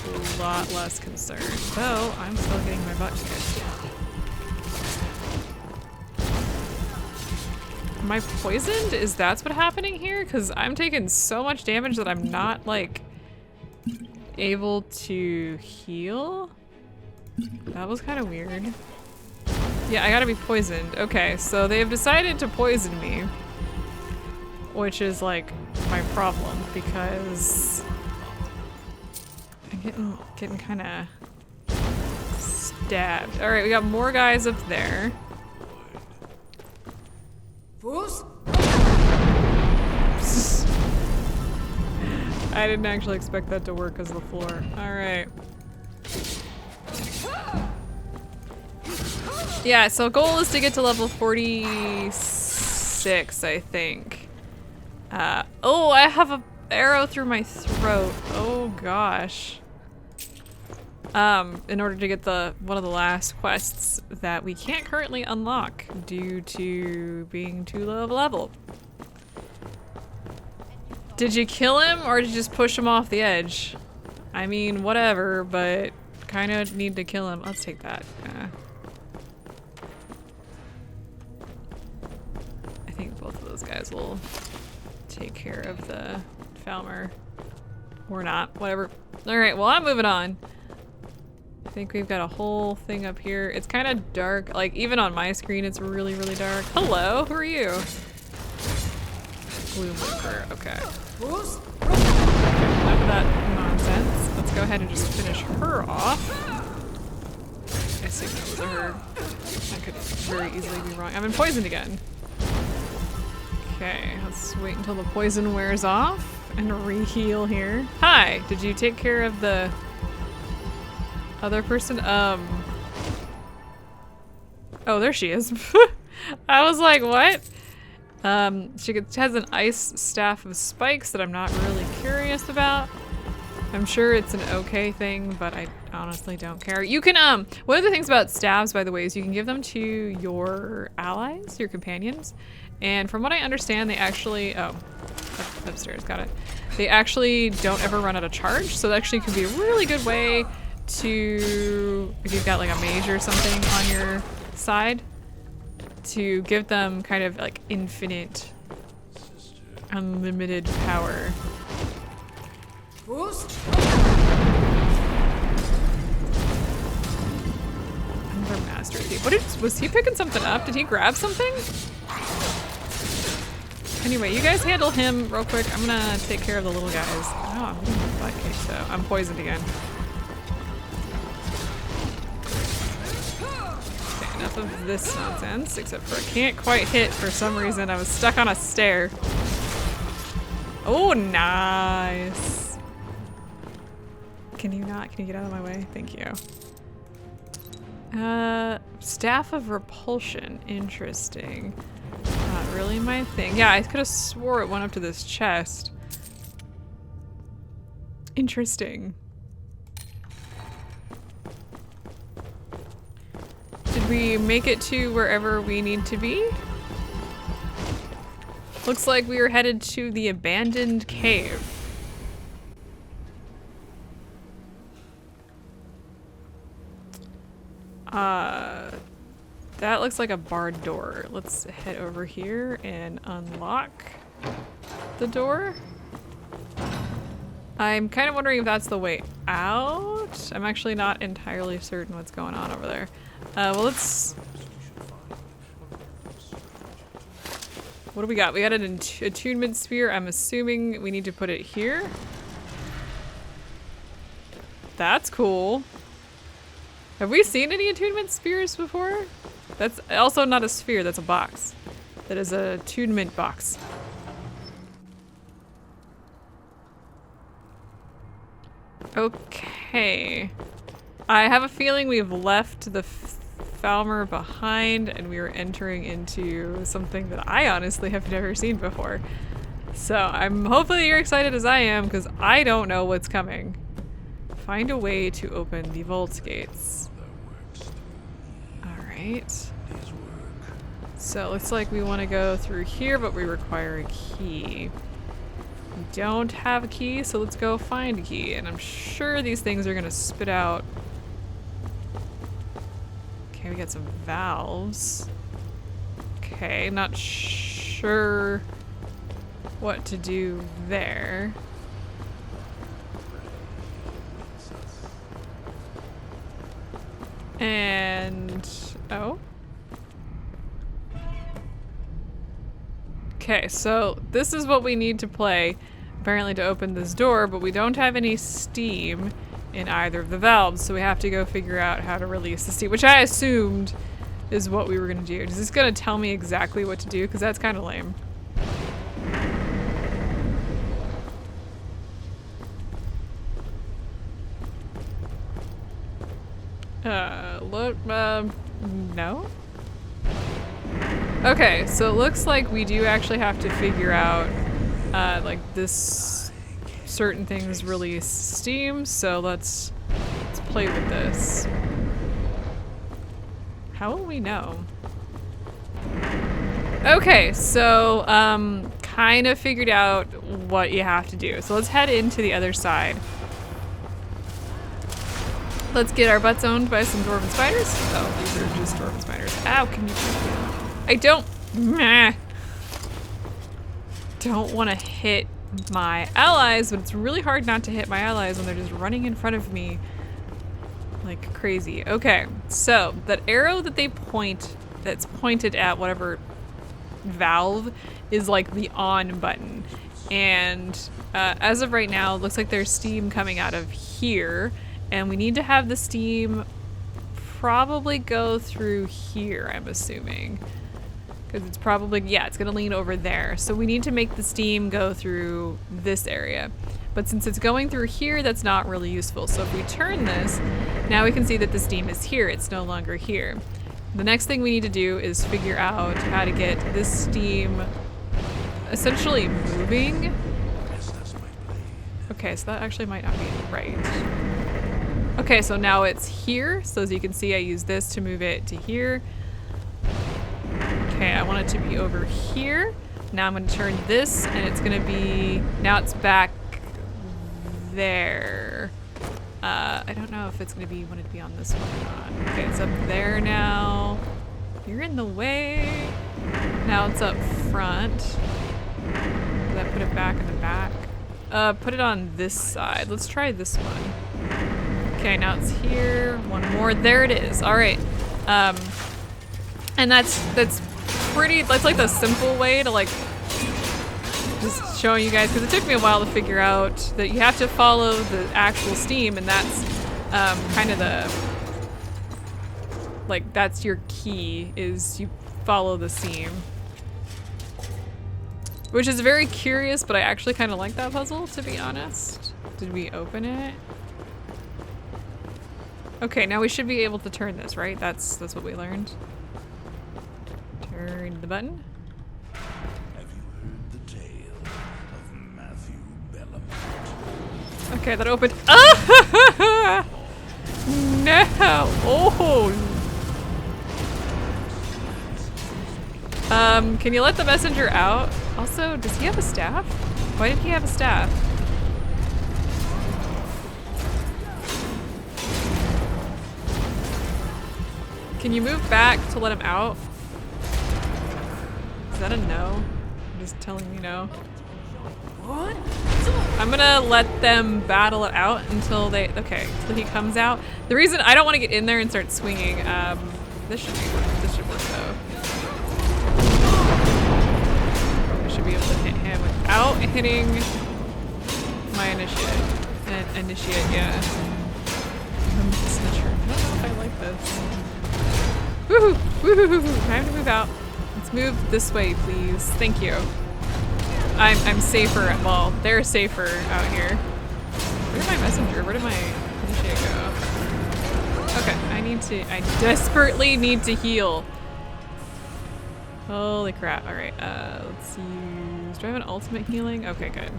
A lot less concerned. Though, I'm still getting my butt kicked. Am I poisoned? Is that's what's happening here? Because I'm taking so much damage that I'm not, like, able to heal? That was kind of weird. Yeah, I gotta be poisoned. Okay, so they've decided to poison me. Which is, like, my problem, because I'm getting kind of stabbed. Alright, we got more guys up there. I didn't actually expect that to work as the floor. Alright. Yeah, so goal is to get to level 46, I think. Oh, I have an arrow through my throat. Oh gosh. In order to get one of the last quests that we can't currently unlock due to being too low of a level. Did you kill him or did you just push him off the edge? I mean, whatever, but kind of need to kill him. Let's take that. I think both of those guys will take care of the Falmer. Or not. Whatever. Alright, well, I'm moving on. I think we've got a whole thing up here. It's kind of dark. Like, even on my screen, it's really, really dark. Hello, who are you? Gloomwalker, okay. Enough of that nonsense. Let's go ahead and just finish her off. I assume that was a her. I could very easily be wrong. I've been poisoned again. Okay, let's wait until the poison wears off and re-heal here. Hi, did you take care of the other person? Oh, there she is. I was like, what? She has an ice staff of spikes that I'm not really curious about. I'm sure it's an okay thing, but I honestly don't care. You can, one of the things about staves, by the way, is you can give them to your allies, your companions. And from what I understand, they actually, upstairs, got it. They actually don't ever run out of charge. So that actually could be a really good way to, if you've got like a mage or something on your side, to give them kind of like infinite, unlimited power. Another Master Thief. Was he picking something up? Did he grab something? Anyway, you guys handle him real quick. I'm gonna take care of the little guys. Oh, I'm getting my butt kicked though. I'm poisoned again. Okay, enough of this nonsense, except for I can't quite hit for some reason. I was stuck on a stair. Oh, nice. Can you not? Can you get out of my way? Thank you. Staff of Repulsion. Interesting. Not really my thing. Yeah, I could have swore it went up to this chest. Interesting. Did we make it to wherever we need to be? Looks like we are headed to the abandoned cave. That looks like a barred door. Let's head over here and unlock the door. I'm kind of wondering if that's the way out. I'm actually not entirely certain what's going on over there. Well, let's... What do we got? We got an attunement spear. I'm assuming we need to put it here. That's cool. Have we seen any attunement spears before? That's also not a sphere, that's a box. That is a attunement box. Okay. I have a feeling we've left the Falmer behind and we are entering into something that I honestly have never seen before. So I'm hopefully you're excited as I am because I don't know what's coming. Find a way to open the vault gates. Alright. So it looks like we want to go through here, but we require a key. We don't have a key, so let's go find a key. And I'm sure these things are going to spit out. Okay, we got some valves. Okay, not sure what to do there. And... oh. Okay, so this is what we need to play, apparently, to open this door, but we don't have any steam in either of the valves, so we have to go figure out how to release the steam, which I assumed is what we were gonna do. Is this gonna tell me exactly what to do? Because that's kind of lame. No? Okay, so it looks like we do actually have to figure out, like this, certain things release steam, so let's play with this. How will we know? Okay, so, kind of figured out what you have to do. So let's head into the other side. Let's get our butts owned by some dwarven spiders. Oh, these are just dwarven spiders. Ow, can you... I don't... Meh. Don't want to hit my allies, but it's really hard not to hit my allies when they're just running in front of me like crazy. Okay, so that arrow that they point, that's pointed at whatever valve, is like the on button. And as of right now, it looks like there's steam coming out of here. And we need to have the steam probably go through here, I'm assuming. Because it's probably, yeah, it's gonna lean over there. So we need to make the steam go through this area. But since it's going through here, that's not really useful. So if we turn this, now we can see that the steam is here. It's no longer here. The next thing we need to do is figure out how to get this steam essentially moving. Okay, so that actually might not be right. Okay, so now it's here. So as you can see, I use this to move it to here. Okay, I want it to be over here. Now I'm gonna turn this and it's gonna be, now it's back there. I don't know if it's gonna be, want it to be on this one or not. Okay, it's up there now. You're in the way. Now it's up front. Did I put it back in the back? Put it on this side. Let's try this one. Okay, now it's here. One more. There it is. All right. And that's pretty. That's like the simple way to like just showing you guys, because it took me a while to figure out that you have to follow the actual steam, and that's kind of the like that's your key, is you follow the steam. Which is very curious, but I actually kind of like that puzzle, to be honest. Did we open it? Okay, now we should be able to turn this, right? That's what we learned. Turn the button. Have you heard the tale of Matthew Bellamy? Okay, that opened. Ah! No! Oh! Can you let the messenger out? Also, does he have a staff? Why did he have a staff? Can you move back to let him out? Is that a no? I'm just telling me no. What? I'm gonna let them battle it out until they, okay, until he comes out. The reason I don't want to get in there and start swinging, this should work though. I should be able to hit him without hitting my initiate, yeah. Signature. I don't know if I like this. Woohoo! Woohoo! Time to move out. Let's move this way, please. Thank you. I'm safer. Well, they're safer out here. Where did my messenger? Where did my initiate go? Okay, I desperately need to heal. Holy crap. Alright, let's use, do I have an ultimate healing? Okay, good.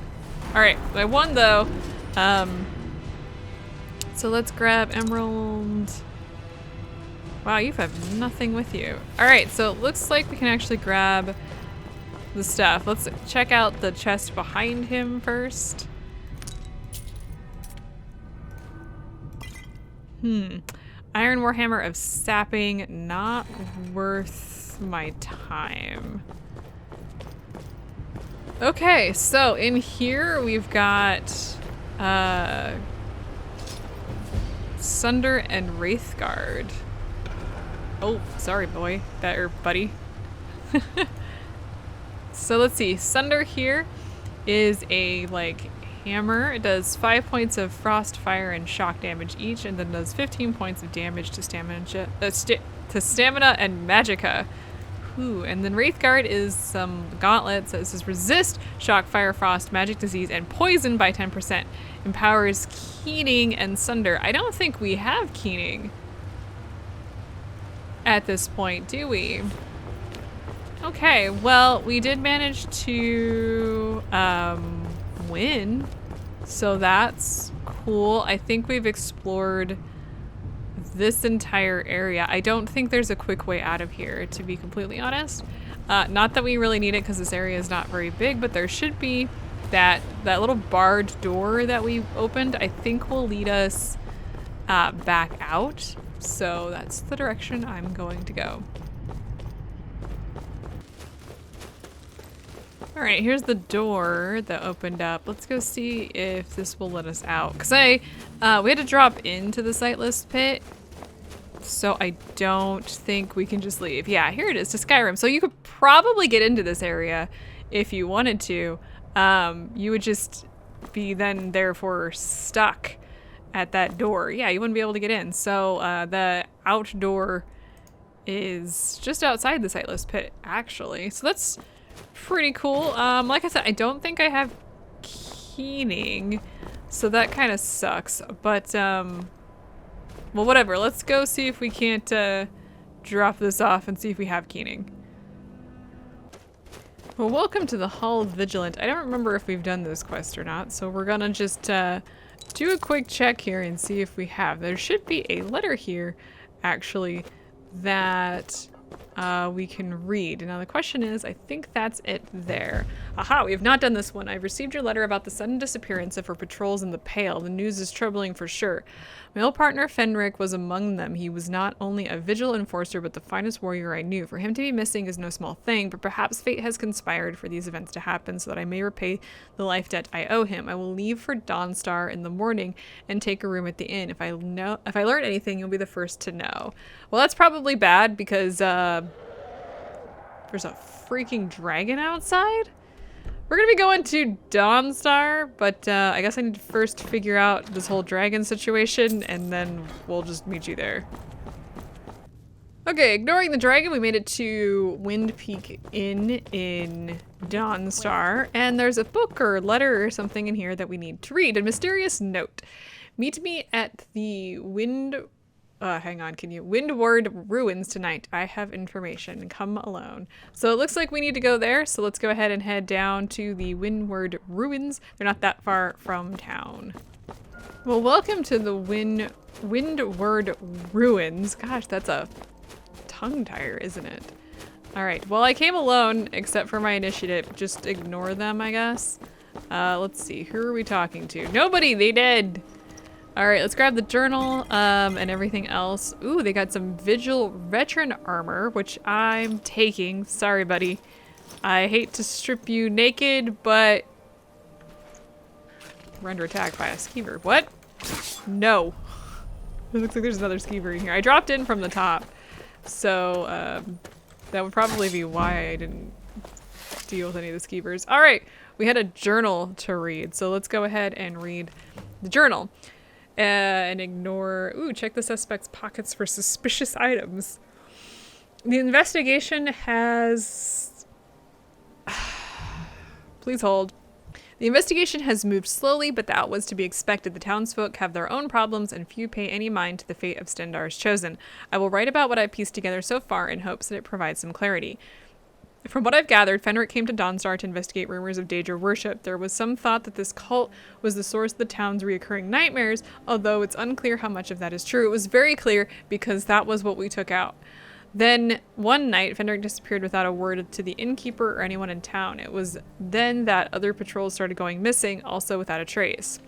Alright, I won though. So let's grab emerald. Wow, you have nothing with you. Alright, so it looks like we can actually grab the stuff. Let's check out the chest behind him first. Iron Warhammer of Sapping, not worth my time. Okay, so in here we've got Sunder and Wraithguard. Oh, sorry, boy. Buddy. So let's see. Sunder here is a, like, hammer. It does 5 points of frost, fire, and shock damage each, and then does 15 points of damage to stamina and magicka. Ooh, and then Wraithguard is some gauntlets. So this is resist shock, fire, frost, magic, disease, and poison by 10%. Empowers keening and sunder. I don't think we have keening at this point, do we? Okay, well, we did manage to win, so that's cool. I think we've explored this entire area. I don't think there's a quick way out of here, to be completely honest. Not that we really need it because this area is not very big, but there should be that little barred door that we opened. I think will lead us back out. So that's the direction I'm going to go. All right, here's the door that opened up. Let's go see if this will let us out. Cause we had to drop into the sightless pit, so I don't think we can just leave. Yeah, here it is, to Skyrim. So you could probably get into this area if you wanted to. You would just be then therefore stuck at that door. Yeah, you wouldn't be able to get in. So the outdoor is just outside the sightless pit, actually. So that's pretty cool. Like I said, I don't think I have keening, so that kind of sucks. But well, whatever. Let's go see if we can't drop this off and see if we have keening. Well, welcome to the Hall of Vigilant. I don't remember if we've done this quest or not, so we're gonna just do a quick check here and see if we have. There should be a letter here, actually, that we can read. Now the question is, I think that's it there. Aha, we have not done this one. I've received your letter about the sudden disappearance of our patrols in the Pale. The news is troubling for sure. My old partner Fenric was among them. He was not only a vigil enforcer, but the finest warrior I knew. For him to be missing is no small thing, but perhaps fate has conspired for these events to happen so that I may repay the life debt I owe him. I will leave for Dawnstar in the morning and take a room at the inn. If I learn anything, you'll be the first to know. Well, that's probably bad because there's a freaking dragon outside. We're gonna be going to Dawnstar, but I guess I need to first figure out this whole dragon situation, and then we'll just meet you there. Okay, ignoring the dragon, we made it to Wind Peak Inn in Dawnstar, and there's a book or letter or something in here that we need to read. A mysterious note. Meet me at the Windward Ruins tonight. I have information. Come alone. So it looks like we need to go there. So let's go ahead and head down to the Windward Ruins. They're not that far from town. Well, welcome to the Windward Ruins. Gosh, that's a tongue tire, isn't it? All right. Well, I came alone, except for my initiative. Just ignore them, I guess. Let's see. Who are we talking to? Nobody. They did. All right, let's grab the journal and everything else. Ooh, they got some Vigil veteran armor, which I'm taking. Sorry, buddy. I hate to strip you naked, but we're under attack by a skeever. What? No. It looks like there's another skeever in here. I dropped in from the top, so that would probably be why I didn't deal with any of the skeevers. All right, we had a journal to read, so let's go ahead and read the journal. And ignore, check the suspect's pockets for suspicious items. The investigation has, please hold. The investigation has moved slowly, but that was to be expected. The townsfolk have their own problems, and few pay any mind to the fate of Stendar's chosen. I will write about what I've pieced together so far in hopes that it provides some clarity. From what I've gathered, Fenric came to Dawnstar to investigate rumors of Daedra worship. There was some thought that this cult was the source of the town's reoccurring nightmares, although it's unclear how much of that is true. It was very clear because that was what we took out. Then, one night, Fenric disappeared without a word to the innkeeper or anyone in town. It was then that other patrols started going missing, also without a trace.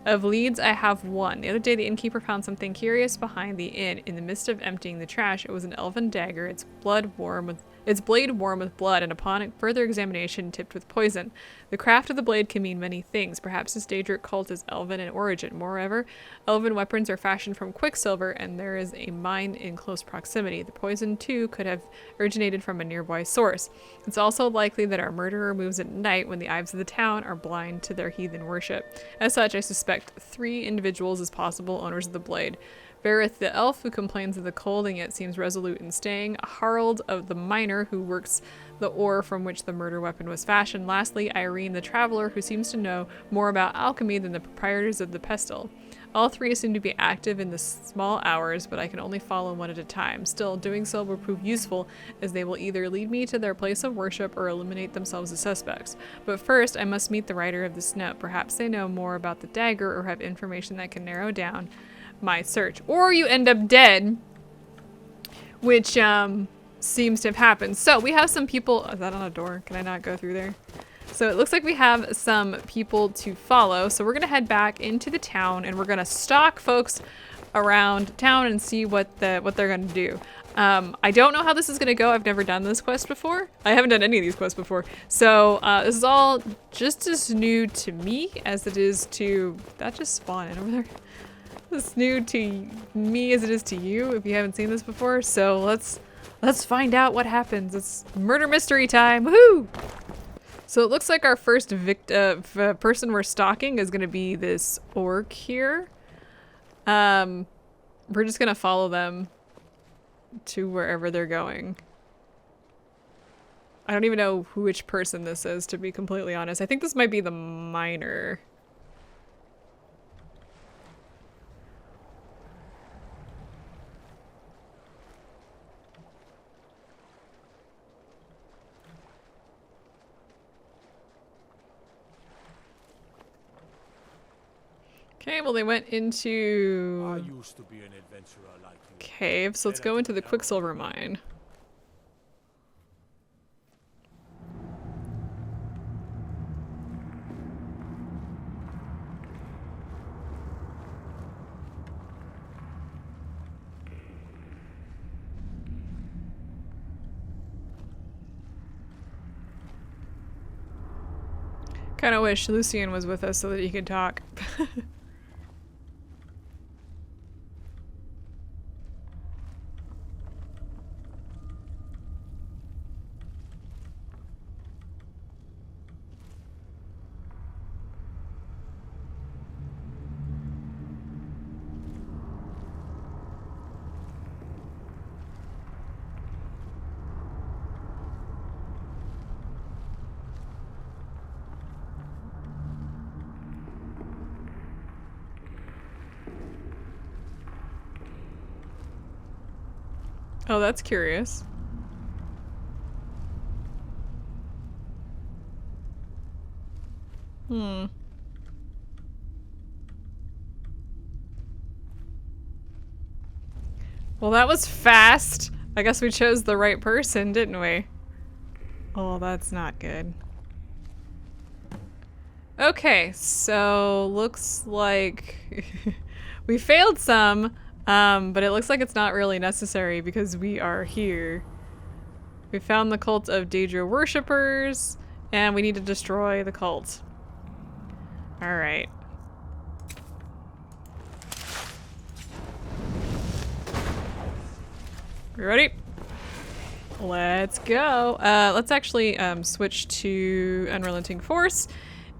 Of leads, I have one. The other day, the innkeeper found something curious behind the inn. In the midst of emptying the trash, it was an elven dagger, its blade warm with blood, and upon further examination, tipped with poison. The craft of the blade can mean many things. Perhaps this Daedric cult is elven in origin. Moreover, elven weapons are fashioned from quicksilver, and there is a mine in close proximity. The poison, too, could have originated from a nearby source. It's also likely that our murderer moves at night when the eyes of the town are blind to their heathen worship. As such, I suspect 3 individuals as possible owners of the blade. Varith the elf, who complains of the cold and yet seems resolute in staying. Harald of the miner, who works the ore from which the murder weapon was fashioned. Lastly, Irene the traveler, who seems to know more about alchemy than the proprietors of the pestle. All 3 seem to be active in the small hours, but I can only follow one at a time. Still, doing so will prove useful, as they will either lead me to their place of worship or eliminate themselves as suspects. But first, I must meet the writer of this note. Perhaps they know more about the dagger or have information that can narrow down my search. Or you end up dead, which seems to have happened. So we have some people. Is that on a door? Can I not go through there? So it looks like we have some people to follow. So we're gonna head back into the town and we're gonna stalk folks around town and see what they're gonna do. I don't know how this is gonna go. I've never done this quest before. I haven't done any of these quests before. So this is all just as new to me as it is to, that just spawned in over there. It's new to me as it is to you if you haven't seen this before. So let's find out what happens. It's murder mystery time. Woohoo! So it looks like our first person we're stalking is gonna be this orc here. We're just gonna follow them to wherever they're going. I don't even know which person this is, to be completely honest. I think this might be the miner. Okay, well they went into I used to be an adventurer like you. cave, so let's go into the Quicksilver mine. Kind of wish Lucian was with us so that he could talk. Oh, that's curious. Hmm. Well, that was fast. I guess we chose the right person, didn't we? Oh, that's not good. Okay, so looks like we failed some. But it looks like it's not really necessary because we are here. We found the cult of Daedra worshippers, and we need to destroy the cult. Alright. You ready? Let's go. Let's actually switch to Unrelenting Force,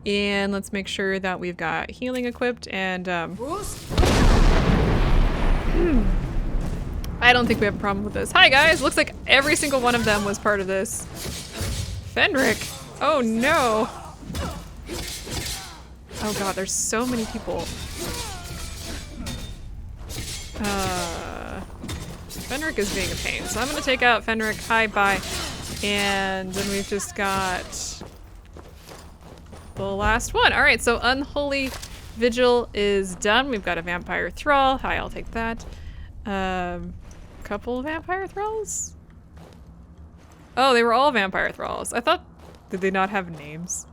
and let's make sure that we've got healing equipped, and I don't think we have a problem with this. Hi guys! Looks like every single one of them was part of this. Fenric! Oh no! Oh god, there's so many people. Fenric is being a pain. So I'm gonna take out Fenric. Hi, bye. And then we've just got the last one. Alright, so Unholy Vigil is done. We've got a Vampire Thrall. Hi, I'll take that. Couple Vampire Thralls? Oh, they were all Vampire Thralls. I thought, did they not have names?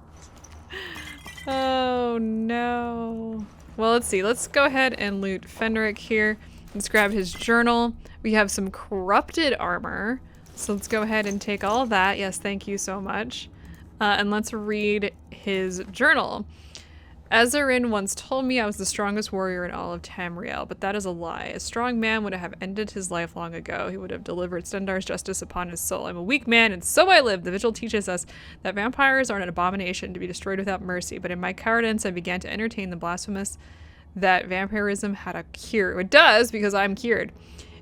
Oh no. Well, let's see. Let's go ahead and loot Fenric here. Let's grab his journal. We have some corrupted armor. So let's go ahead and take all of that. Yes, thank you so much. And let's read his journal. Azarin once told me I was the strongest warrior in all of Tamriel, but that is a lie. A strong man would have ended his life long ago. He would have delivered Stendar's justice upon his soul. I'm a weak man, and so I live. The Vigil teaches us that vampires are an abomination to be destroyed without mercy, but in my cowardice I began to entertain the blasphemous that vampirism had a cure. It does, because I'm cured.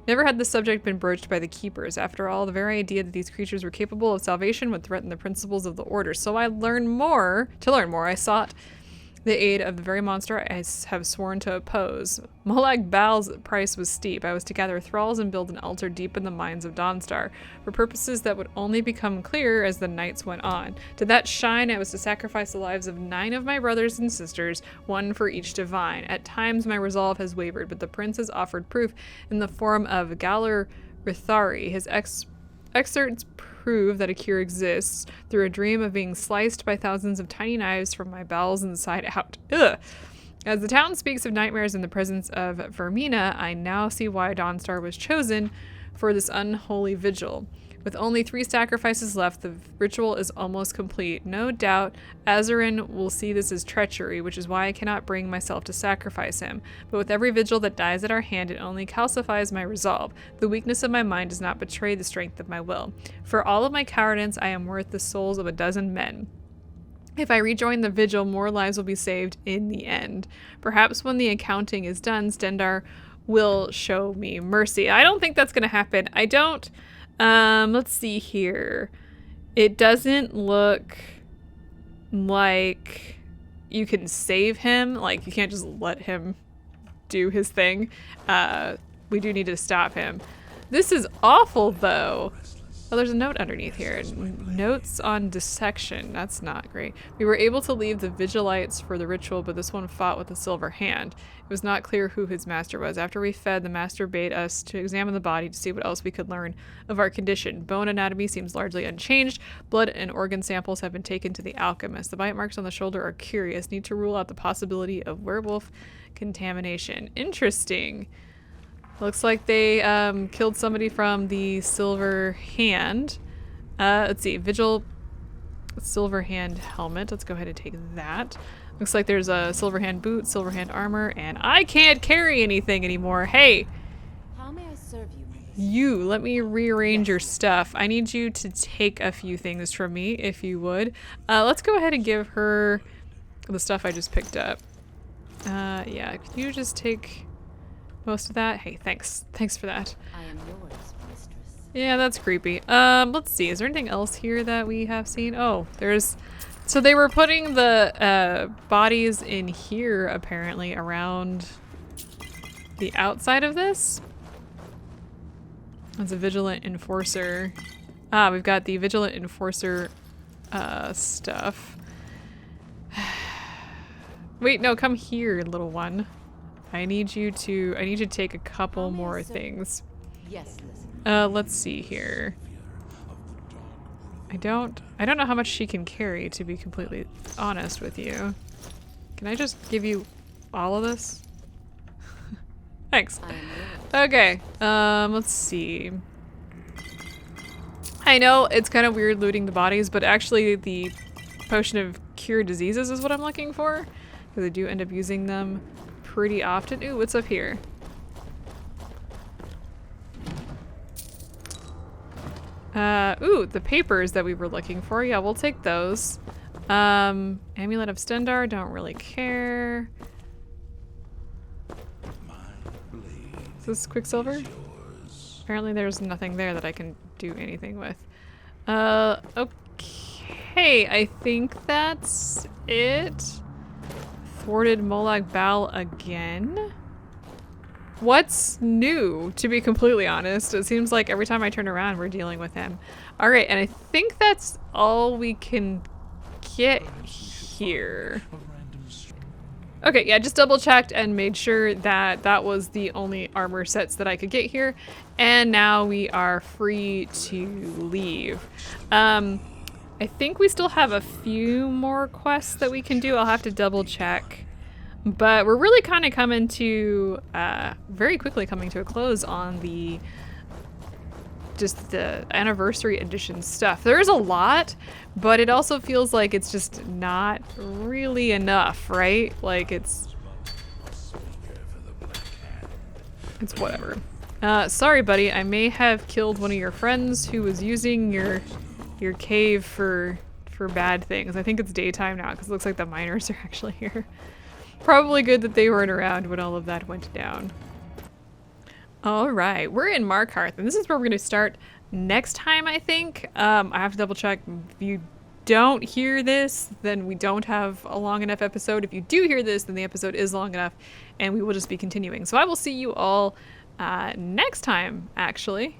Never had the subject been broached by the keepers. After all, the very idea that these creatures were capable of salvation would threaten the principles of the order. So to learn more, I sought the aid of the very monster I have sworn to oppose. Molag Bal's price was steep. I was to gather thralls and build an altar deep in the mines of Dawnstar, for purposes that would only become clearer as the nights went on. To that shrine I was to sacrifice the lives of 9 of my brothers and sisters, 1 for each divine. At times my resolve has wavered, but the prince has offered proof in the form of Galar Rithari. His excerpts prove that a cure exists through a dream of being sliced by thousands of tiny knives from my bowels inside out. Ugh. As the town speaks of nightmares in the presence of Vermina, I now see why Dawnstar was chosen for this unholy vigil. With only 3 sacrifices left, the ritual is almost complete. No doubt Azarin will see this as treachery, which is why I cannot bring myself to sacrifice him. But with every vigil that dies at our hand, it only calcifies my resolve. The weakness of my mind does not betray the strength of my will. For all of my cowardice, I am worth the souls of a dozen men. If I rejoin the vigil, more lives will be saved in the end. Perhaps when the accounting is done, Stendarr will show me mercy. I don't think that's going to happen. I don't... let's see here. It doesn't look like you can save him. Like, you can't just let him do his thing. We do need to stop him. This is awful, though. Oh, there's a note underneath here. Notes on dissection. That's not great. We were able to leave the Vigilites for the ritual, but this one fought with a silver hand. It was not clear who his master was. After we fed, the master bade us to examine the body to see what else we could learn of our condition. Bone anatomy seems largely unchanged. Blood and organ samples have been taken to the alchemist. The bite marks on the shoulder are curious. Need to rule out the possibility of werewolf contamination. Interesting. Looks like they killed somebody from the Silver Hand. Let's see, Vigil Silver Hand helmet. Let's go ahead and take that. Looks like there's a Silver Hand boot, Silver Hand armor, and I can't carry anything anymore. Hey! How may I serve you? You, let me rearrange your stuff. I need you to take a few things from me, if you would. Let's go ahead and give her the stuff I just picked up. Yeah, could you just take... most of that? Hey, thanks. Thanks for that. I am yours, mistress. Yeah, that's creepy. Let's see. Is there anything else here that we have seen? Oh, there's... So they were putting the bodies in here, apparently, around the outside of this. That's a Vigilant Enforcer. Ah, we've got the Vigilant Enforcer stuff. Wait, no, come here, little one. I need you to take a couple more things. Yes, listen. Let's see here. I don't know how much she can carry, to be completely honest with you. Can I just give you all of this? Thanks. Okay, let's see. I know it's kind of weird looting the bodies, but actually the potion of cure diseases is what I'm looking for, because I do end up using them pretty often. Ooh, what's up here? Ooh, the papers that we were looking for. Yeah, we'll take those. Amulet of Stendarr, don't really care. Is this Quicksilver? Apparently there's nothing there that I can do anything with. Okay, I think that's it. Thwarted Molag Bal again. What's new, to be completely honest? It seems like every time I turn around, we're dealing with him. All right, and I think that's all we can get here. Okay, yeah, just double checked and made sure that that was the only armor sets that I could get here. And now we are free to leave. I think we still have a few more quests that we can do. I'll have to double check. But we're really kind of coming to, very quickly coming to a close on the anniversary edition stuff. There is a lot, but it also feels like it's just not really enough, right? Like it's whatever. Sorry, buddy. I may have killed one of your friends who was using your cave for bad things. I think it's daytime now because it looks like the miners are actually here. Probably good that they weren't around when all of that went down. All right, we're in Markarth, and this is where we're going to start next time, I think. I have to double check. If you don't hear this, then we don't have a long enough episode. If you do hear this, then the episode is long enough, and we will just be continuing. So I will see you all next time, actually.